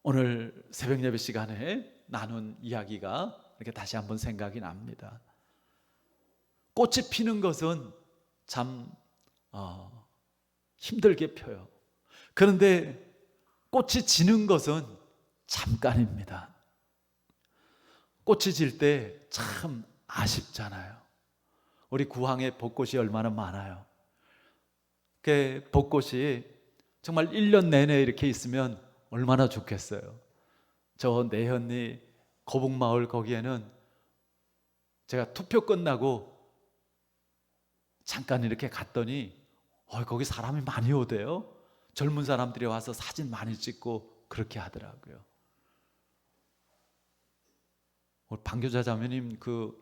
오늘 새벽 예배 시간에 나눈 이야기가 이렇게 다시 한번 생각이 납니다. 꽃이 피는 것은 참 힘들게 펴요. 그런데 꽃이 지는 것은 잠깐입니다. 꽃이 질 때 참 아쉽잖아요. 우리 구항에 벚꽃이 얼마나 많아요. 그 벚꽃이 정말 1년 내내 이렇게 있으면 얼마나 좋겠어요. 저 내현리 거북마을 거기에는 제가 투표 끝나고 잠깐 이렇게 갔더니 거기 사람이 많이 오대요. 젊은 사람들이 와서 사진 많이 찍고 그렇게 하더라고요. 방교자 자매님 그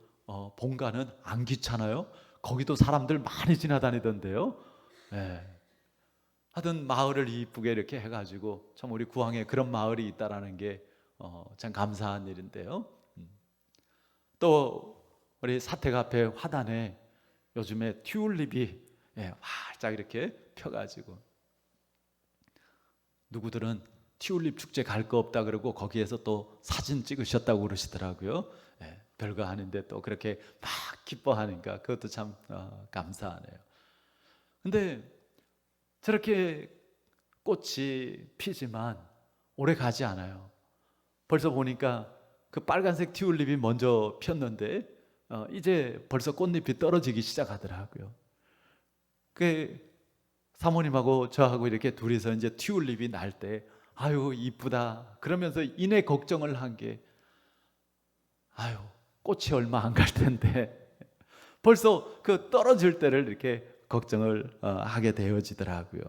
본가는 안 귀찮아요? 거기도 사람들 많이 지나다니던데요. 네. 하여튼 마을을 이쁘게 이렇게 해가지고 참 우리 구항에 그런 마을이 있다라는 게 참 감사한 일인데요. 또 우리 사택 앞에 화단에 요즘에 튤립이 활짝 이렇게 펴가지고 누구들은 튤립 축제 갈 거 없다 그러고 거기에서 또 사진 찍으셨다고 그러시더라고요. 별거 아닌데 또 그렇게 막 기뻐하니까 그것도 참 감사하네요. 근데 저렇게 꽃이 피지만 오래 가지 않아요. 벌써 보니까 그 빨간색 튤립이 먼저 폈는데 이제 벌써 꽃잎이 떨어지기 시작하더라고요. 그 사모님하고 저하고 이렇게 둘이서 이제 튤립이 날 때 아유 이쁘다 그러면서 이내 걱정을 한 게 아유 꽃이 얼마 안 갈 텐데 벌써 그 떨어질 때를 이렇게 걱정을 하게 되어지더라고요.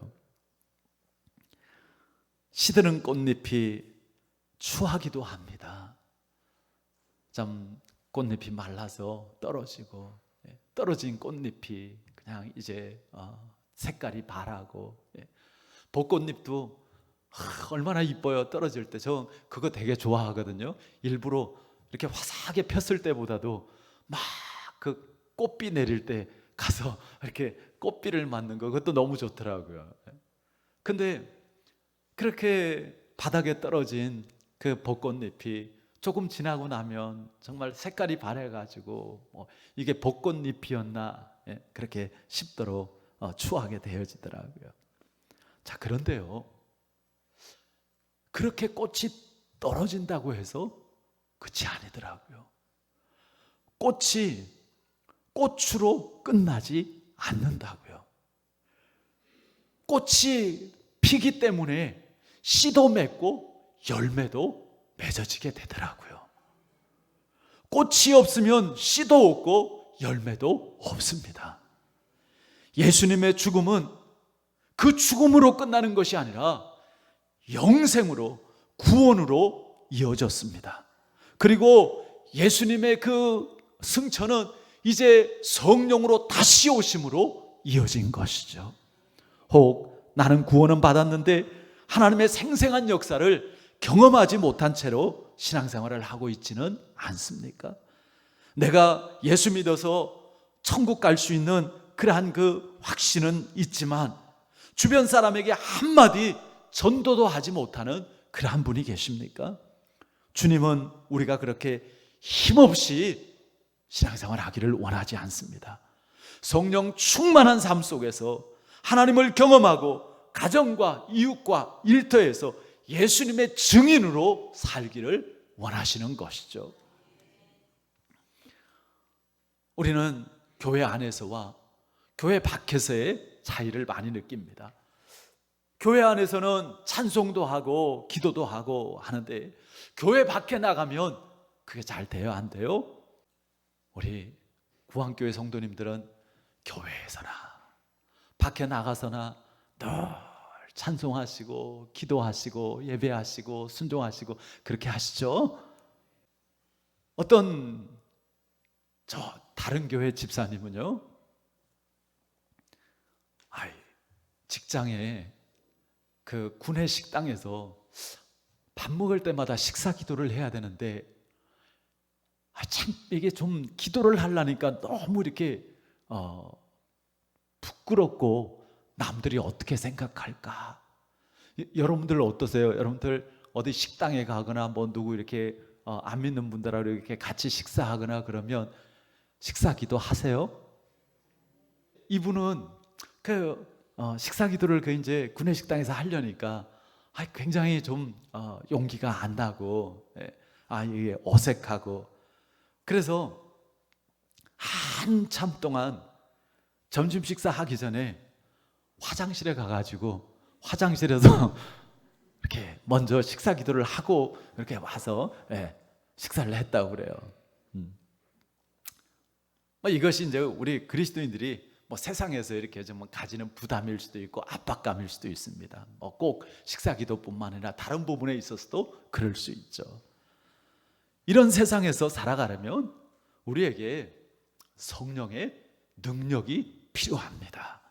시드는 꽃잎이 추하기도 합니다. 참 꽃잎이 말라서 떨어지고 떨어진 꽃잎이 그냥 이제 색깔이 바라고 벚꽃잎도 얼마나 이뻐요. 떨어질 때 저 그거 되게 좋아하거든요. 일부러 이렇게 화사하게 폈을 때보다도 막 그 꽃비 내릴 때 가서 이렇게 꽃비를 맞는 거 그것도 너무 좋더라고요. 근데 그렇게 바닥에 떨어진 그 벚꽃잎이 조금 지나고 나면 정말 색깔이 바래가지고 이게 벚꽃잎이었나 그렇게 싶도록 추하게 되어지더라고요. 자, 그런데요 그렇게 꽃이 떨어진다고 해서 끝이 아니더라고요. 꽃이 꽃으로 끝나지 않는다고요. 꽃이 피기 때문에 씨도 맺고 열매도 맺어지게 되더라고요. 꽃이 없으면 씨도 없고 열매도 없습니다. 예수님의 죽음은 그 죽음으로 끝나는 것이 아니라 영생으로, 구원으로 이어졌습니다. 그리고 예수님의 그 승천은 이제 성령으로 다시 오심으로 이어진 것이죠. 혹 나는 구원은 받았는데 하나님의 생생한 역사를 경험하지 못한 채로 신앙생활을 하고 있지는 않습니까? 내가 예수 믿어서 천국 갈 수 있는 그러한 그 확신은 있지만 주변 사람에게 한마디 전도도 하지 못하는 그러한 분이 계십니까? 주님은 우리가 그렇게 힘없이 신앙생활 하기를 원하지 않습니다. 성령 충만한 삶 속에서 하나님을 경험하고 가정과 이웃과 일터에서 예수님의 증인으로 살기를 원하시는 것이죠. 우리는 교회 안에서와 교회 밖에서의 차이를 많이 느낍니다. 교회 안에서는 찬송도 하고 기도도 하고 하는데 교회 밖에 나가면 그게 잘 돼요, 안 돼요? 우리 구한교회 성도님들은 교회에서나 밖에 나가서나 늘 찬송하시고 기도하시고 예배하시고 순종하시고 그렇게 하시죠? 어떤 다른 교회 집사님은요, 직장에 그 구내 식당에서 밥 먹을 때마다 식사 기도를 해야 되는데 참 이게 좀 기도를 하려니까 너무 이렇게 부끄럽고 남들이 어떻게 생각할까? 여러분들 어떠세요? 여러분들 어디 식당에 가거나 뭐 누구 이렇게 안 믿는 분들하고 이렇게 같이 식사하거나 그러면 식사 기도 하세요? 이분은 식사 기도를 이제 구내 식당에서 하려니까 굉장히 좀 용기가 안 나고 이게 어색하고 그래서 한참 동안 점심 식사하기 전에 화장실에 가가지고 화장실에서 이렇게 먼저 식사 기도를 하고 이렇게 와서 식사를 했다고 그래요. 이것이 이제 우리 그리스도인들이 세상에서 이렇게 좀 가지는 부담일 수도 있고 압박감일 수도 있습니다. 꼭 식사 기도뿐만 아니라 다른 부분에 있어서도 그럴 수 있죠. 이런 세상에서 살아가려면 우리에게 성령의 능력이 필요합니다.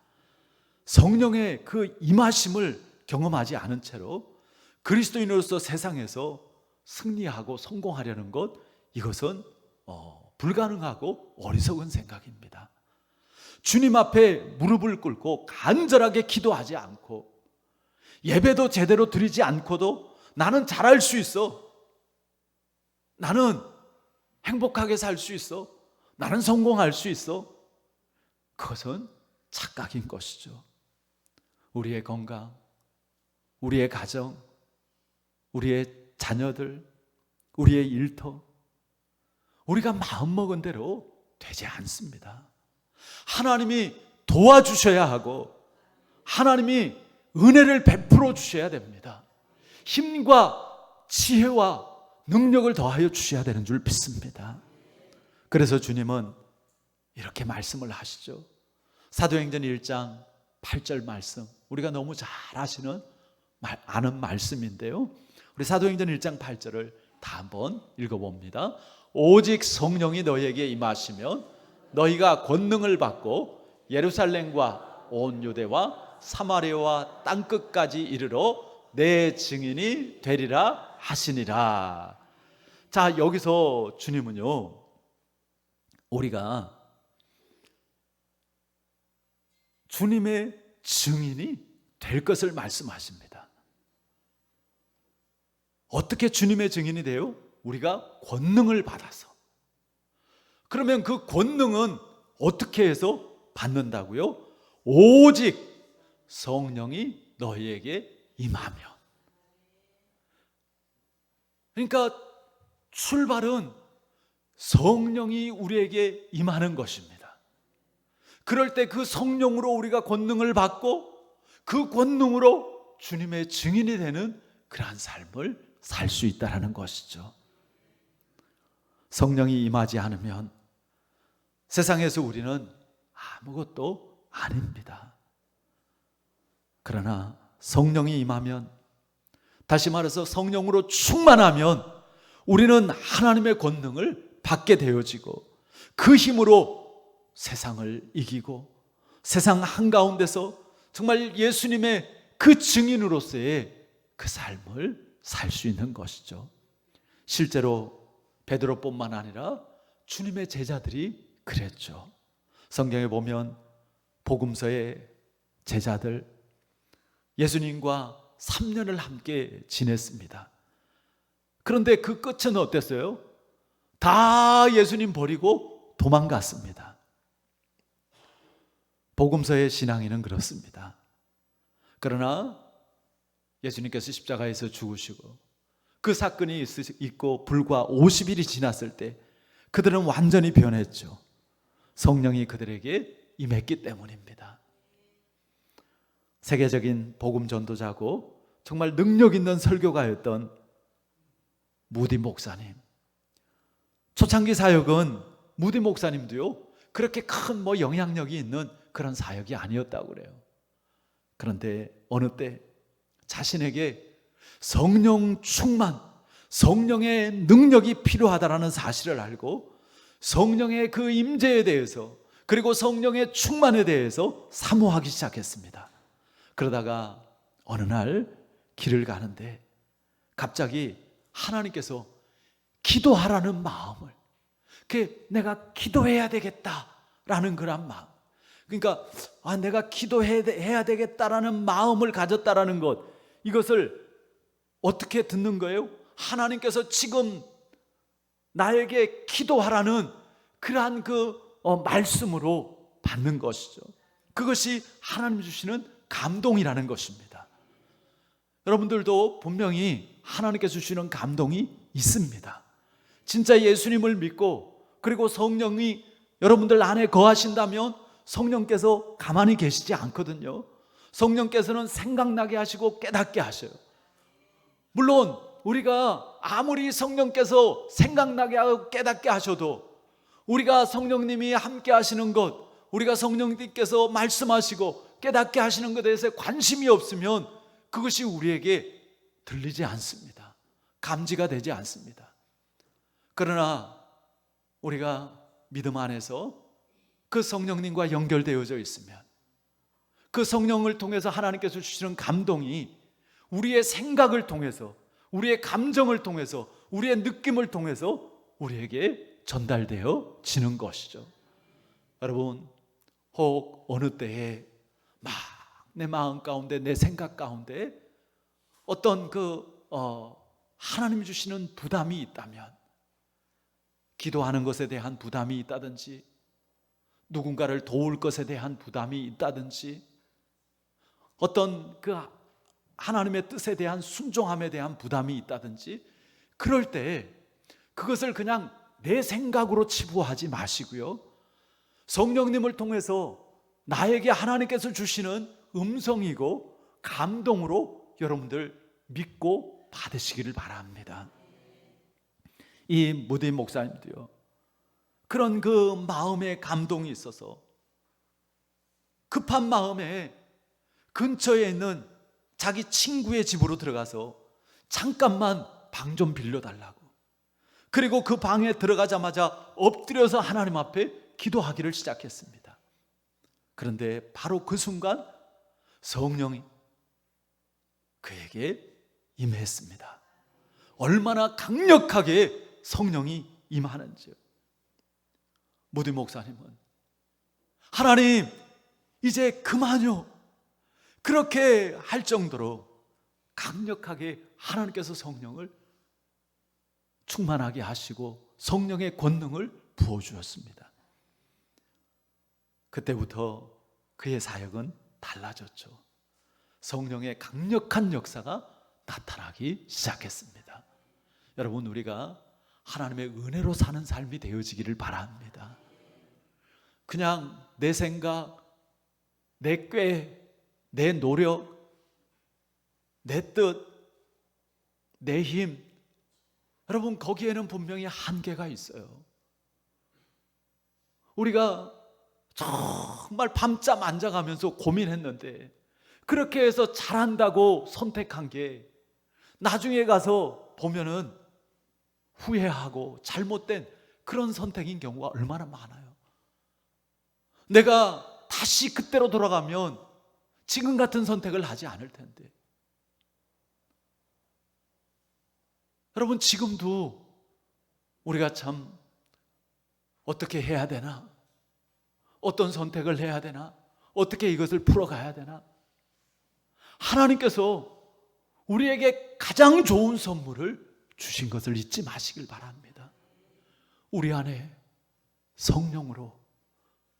성령의 그 임하심을 경험하지 않은 채로 그리스도인으로서 세상에서 승리하고 성공하려는 것, 이것은 불가능하고 어리석은 생각입니다. 주님 앞에 무릎을 꿇고 간절하게 기도하지 않고 예배도 제대로 드리지 않고도 나는 잘할 수 있어, 나는 행복하게 살 수 있어, 나는 성공할 수 있어, 그것은 착각인 것이죠. 우리의 건강, 우리의 가정, 우리의 자녀들, 우리의 일터, 우리가 마음먹은 대로 되지 않습니다. 하나님이 도와주셔야 하고 하나님이 은혜를 베풀어 주셔야 됩니다. 힘과 지혜와 능력을 더하여 주셔야 되는 줄 믿습니다. 그래서 주님은 이렇게 말씀을 하시죠. 사도행전 1장 8절 말씀, 우리가 너무 잘 아는 말씀인데요, 우리 사도행전 1장 8절을 다 한번 읽어봅니다. 오직 성령이 너희에게 임하시면 너희가 권능을 받고 예루살렘과 온 유대와 사마리아와 땅끝까지 이르러 내 증인이 되리라 하시니라. 자, 여기서 주님은요, 우리가 주님의 증인이 될 것을 말씀하십니다. 어떻게 주님의 증인이 돼요? 우리가 권능을 받아서. 그러면 그 권능은 어떻게 해서 받는다고요? 오직 성령이 너희에게 임하면. 그러니까 출발은 성령이 우리에게 임하는 것입니다. 그럴 때 그 성령으로 우리가 권능을 받고 그 권능으로 주님의 증인이 되는 그러한 삶을 살 수 있다는 것이죠. 성령이 임하지 않으면 세상에서 우리는 아무것도 아닙니다. 그러나 성령이 임하면, 다시 말해서 성령으로 충만하면 우리는 하나님의 권능을 받게 되어지고 그 힘으로 세상을 이기고 세상 한가운데서 정말 예수님의 그 증인으로서의 그 삶을 살 수 있는 것이죠. 실제로 베드로뿐만 아니라 주님의 제자들이 그랬죠. 성경에 보면 복음서의 제자들 예수님과 3년을 함께 지냈습니다. 그런데 그 끝은 어땠어요? 다 예수님 버리고 도망갔습니다. 복음서의 신앙인은 그렇습니다. 그러나 예수님께서 십자가에서 죽으시고 그 사건이 있고 불과 50일이 지났을 때 그들은 완전히 변했죠. 성령이 그들에게 임했기 때문입니다. 세계적인 복음 전도자고 정말 능력 있는 설교가였던 무디 목사님. 초창기 사역은 무디 목사님도요 그렇게 큰 영향력이 있는 그런 사역이 아니었다고 그래요. 그런데 어느 때 자신에게 성령 충만, 성령의 능력이 필요하다라는 사실을 알고 성령의 그 임재에 대해서 그리고 성령의 충만에 대해서 사모하기 시작했습니다. 그러다가 어느 날 길을 가는데 갑자기 하나님께서 기도하라는 마음을, 내가 기도해야 되겠다라는 그런 마음, 그러니까 내가 기도해야 되겠다라는 마음을 가졌다라는 것, 이것을 어떻게 듣는 거예요? 하나님께서 지금 나에게 기도하라는 그러한 말씀으로 받는 것이죠. 그것이 하나님 주시는 감동이라는 것입니다. 여러분들도 분명히 하나님께서 주시는 감동이 있습니다. 진짜 예수님을 믿고 그리고 성령이 여러분들 안에 거하신다면 성령께서 가만히 계시지 않거든요. 성령께서는 생각나게 하시고 깨닫게 하셔요. 물론 우리가 아무리 성령께서 생각나게 하고 깨닫게 하셔도 우리가 성령님이 함께 하시는 것, 우리가 성령님께서 말씀하시고 깨닫게 하시는 것에 대해서 관심이 없으면 그것이 우리에게 들리지 않습니다. 감지가 되지 않습니다. 그러나 우리가 믿음 안에서 그 성령님과 연결되어져 있으면 그 성령을 통해서 하나님께서 주시는 감동이 우리의 생각을 통해서, 우리의 감정을 통해서, 우리의 느낌을 통해서 우리에게 전달되어 지는 것이죠. 여러분, 혹 어느 때에 막 내 마음 가운데, 내 생각 가운데 어떤 하나님이 주시는 부담이 있다면, 기도하는 것에 대한 부담이 있다든지, 누군가를 도울 것에 대한 부담이 있다든지, 어떤 하나님의 뜻에 대한 순종함에 대한 부담이 있다든지, 그럴 때 그것을 그냥 내 생각으로 치부하지 마시고요, 성령님을 통해서 나에게 하나님께서 주시는 음성이고 감동으로 여러분들 믿고 받으시기를 바랍니다. 이 무디 목사님도요, 그런 마음의 감동이 있어서 급한 마음에 근처에 있는 자기 친구의 집으로 들어가서 잠깐만 방 좀 빌려달라고, 그리고 그 방에 들어가자마자 엎드려서 하나님 앞에 기도하기를 시작했습니다. 그런데 바로 그 순간 성령이 그에게 임했습니다. 얼마나 강력하게 성령이 임하는지요. 무디 목사님은 하나님 이제 그만요, 그렇게 할 정도로 강력하게 하나님께서 성령을 충만하게 하시고 성령의 권능을 부어주었습니다. 그때부터 그의 사역은 달라졌죠. 성령의 강력한 역사가 나타나기 시작했습니다. 여러분, 우리가 하나님의 은혜로 사는 삶이 되어지기를 바랍니다. 그냥 내 생각, 내 꾀, 내 노력, 내 뜻, 내 힘, 여러분, 거기에는 분명히 한계가 있어요. 우리가 정말 밤잠 안 자가면서 고민했는데 그렇게 해서 잘한다고 선택한 게 나중에 가서 보면은 후회하고 잘못된 그런 선택인 경우가 얼마나 많아요. 내가 다시 그때로 돌아가면 지금 같은 선택을 하지 않을 텐데. 여러분, 지금도 우리가 참 어떻게 해야 되나? 어떤 선택을 해야 되나? 어떻게 이것을 풀어가야 되나? 하나님께서 우리에게 가장 좋은 선물을 주신 것을 잊지 마시길 바랍니다. 우리 안에 성령으로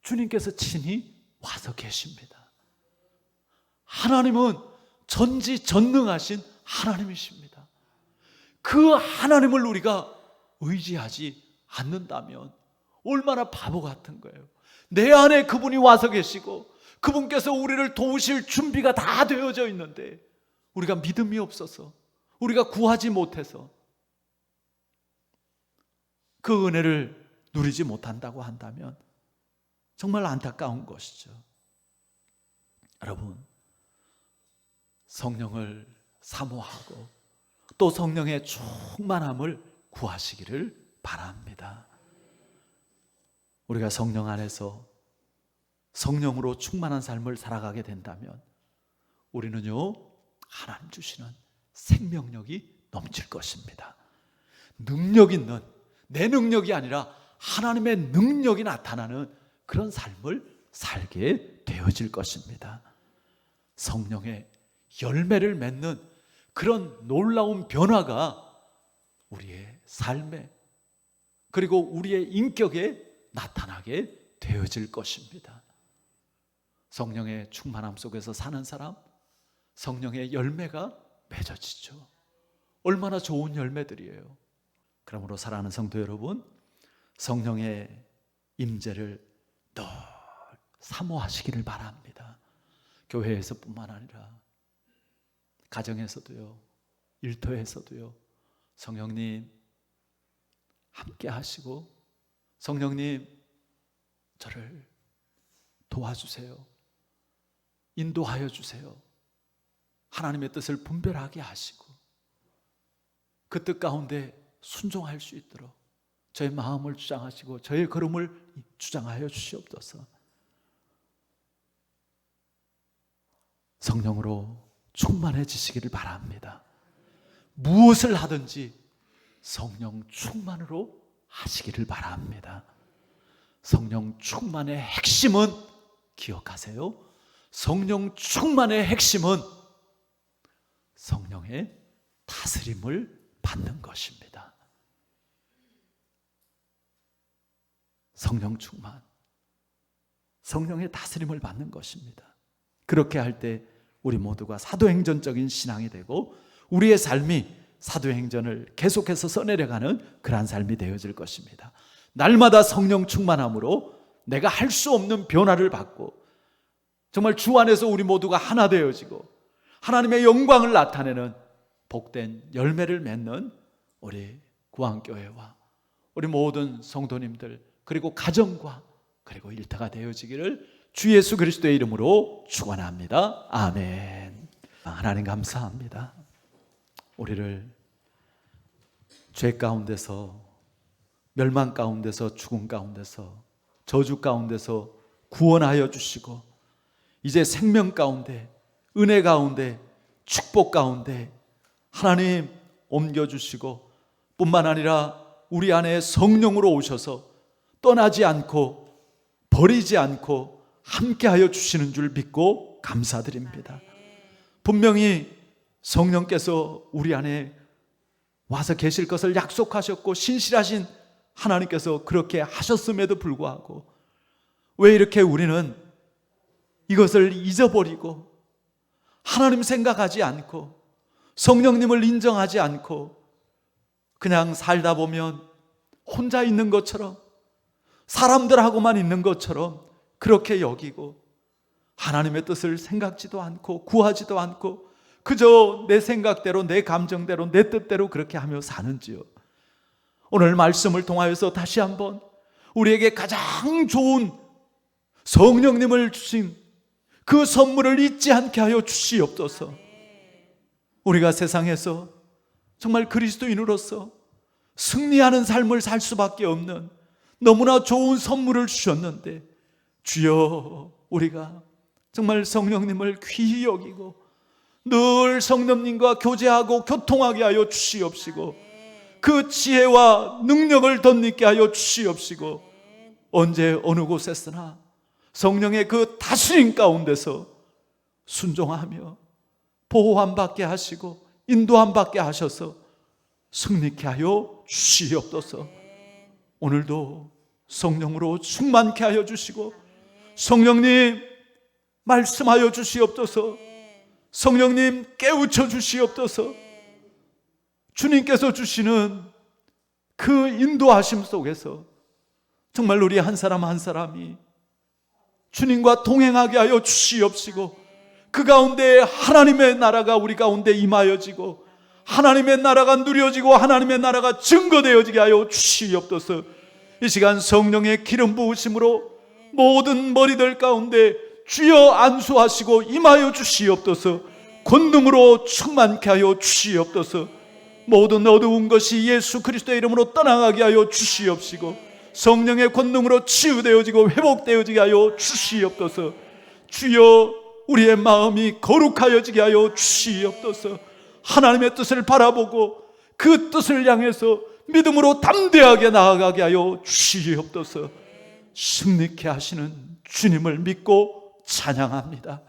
주님께서 친히 와서 계십니다. 하나님은 전지전능하신 하나님이십니다. 그 하나님을 우리가 의지하지 않는다면 얼마나 바보 같은 거예요. 내 안에 그분이 와서 계시고 그분께서 우리를 도우실 준비가 다 되어져 있는데 우리가 믿음이 없어서, 우리가 구하지 못해서 그 은혜를 누리지 못한다고 한다면 정말 안타까운 것이죠. 여러분, 성령을 사모하고 또 성령의 충만함을 구하시기를 바랍니다. 우리가 성령 안에서 성령으로 충만한 삶을 살아가게 된다면 우리는요, 하나님 주시는 생명력이 넘칠 것입니다. 능력 있는, 내 능력이 아니라 하나님의 능력이 나타나는 그런 삶을 살게 되어질 것입니다. 성령의 열매를 맺는 그런 놀라운 변화가 우리의 삶에 그리고 우리의 인격에 나타나게 되어질 것입니다. 성령의 충만함 속에서 사는 사람, 성령의 열매가 맺어지죠. 얼마나 좋은 열매들이에요. 그러므로 사랑하는 성도 여러분, 성령의 임재를 늘 사모하시기를 바랍니다. 교회에서뿐만 아니라 가정에서도요, 일터에서도요, 성령님 함께 하시고 성령님 저를 도와주세요. 인도하여 주세요. 하나님의 뜻을 분별하게 하시고 그 뜻 가운데 순종할 수 있도록 저의 마음을 주장하시고 저의 걸음을 주장하여 주시옵소서. 성령으로 충만해지시기를 바랍니다. 무엇을 하든지 성령 충만으로 하시기를 바랍니다. 성령 충만의 핵심은 기억하세요. 성령 충만의 핵심은 성령의 다스림을 받는 것입니다. 성령 충만, 성령의 다스림을 받는 것입니다. 그렇게 할 때 우리 모두가 사도행전적인 신앙이 되고 우리의 삶이 사도행전을 계속해서 써내려가는 그러한 삶이 되어질 것입니다. 날마다 성령 충만함으로 내가 할 수 없는 변화를 받고 정말 주 안에서 우리 모두가 하나 되어지고 하나님의 영광을 나타내는 복된 열매를 맺는 우리 구항교회와 우리 모든 성도님들 그리고 가정과 그리고 일터가 되어지기를 주 예수 그리스도의 이름으로 축원합니다. 아멘. 하나님 감사합니다. 우리를 죄 가운데서, 멸망 가운데서, 죽음 가운데서, 저주 가운데서 구원하여 주시고 이제 생명 가운데, 은혜 가운데, 축복 가운데 하나님 옮겨주시고 뿐만 아니라 우리 안에 성령으로 오셔서 떠나지 않고 버리지 않고 함께하여 주시는 줄 믿고 감사드립니다. 분명히 성령께서 우리 안에 와서 계실 것을 약속하셨고 신실하신 하나님께서 그렇게 하셨음에도 불구하고 왜 이렇게 우리는 이것을 잊어버리고 하나님 생각하지 않고 성령님을 인정하지 않고 그냥 살다 보면 혼자 있는 것처럼, 사람들하고만 있는 것처럼 그렇게 여기고 하나님의 뜻을 생각지도 않고 구하지도 않고 그저 내 생각대로, 내 감정대로, 내 뜻대로 그렇게 하며 사는지요. 오늘 말씀을 통하여서 다시 한번 우리에게 가장 좋은 성령님을 주신 그 선물을 잊지 않게 하여 주시옵소서. 우리가 세상에서 정말 그리스도인으로서 승리하는 삶을 살 수밖에 없는 너무나 좋은 선물을 주셨는데, 주여, 우리가 정말 성령님을 귀히 여기고 늘 성령님과 교제하고 교통하게 하여 주시옵시고, 그 지혜와 능력을 덧입게 하여 주시옵시고, 언제 어느 곳에서나 성령의 그 다스림 가운데서 순종하며 보호함 받게 하시고 인도함 받게 하셔서 승리케 하여 주시옵소서. 오늘도 성령으로 충만케 하여 주시고, 성령님 말씀하여 주시옵소서. 성령님 깨우쳐 주시옵소서. 주님께서 주시는 그 인도하심 속에서 정말 우리 한 사람 한 사람이 주님과 동행하게 하여 주시옵시고, 그 가운데 하나님의 나라가 우리 가운데 임하여지고 하나님의 나라가 누려지고 하나님의 나라가 증거되어지게 하여 주시옵소서. 이 시간 성령의 기름 부으심으로 모든 머리들 가운데 주여 안수하시고 임하여 주시옵소서. 권능으로 충만케 하여 주시옵소서. 모든 어두운 것이 예수 그리스도의 이름으로 떠나가게 하여 주시옵시고, 성령의 권능으로 치유되어지고 회복되어지게 하여 주시옵소서. 주여, 우리의 마음이 거룩하여지게 하여 주시옵소서. 하나님의 뜻을 바라보고 그 뜻을 향해서 믿음으로 담대하게 나아가게 하여 주시옵소서. 승리케 하시는 주님을 믿고 찬양합니다.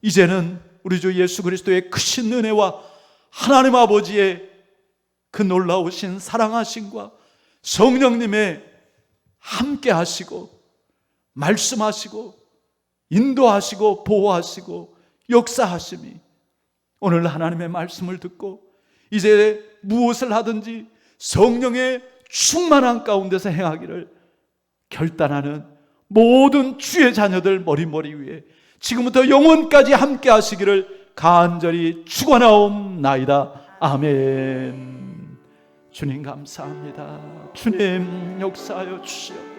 이제는 우리 주 예수 그리스도의 크신 은혜와 하나님 아버지의 그 놀라우신 사랑하심과 성령님의 함께 하시고 말씀하시고 인도하시고 보호하시고 역사하심이 오늘 하나님의 말씀을 듣고 이제 무엇을 하든지 성령의 충만한 가운데서 행하기를 결단하는 모든 주의 자녀들 머리 위에 지금부터 영원까지 함께 하시기를 간절히 축원하옵나이다. 아멘. 주님 감사합니다. 주님 역사하여 주시옵소서.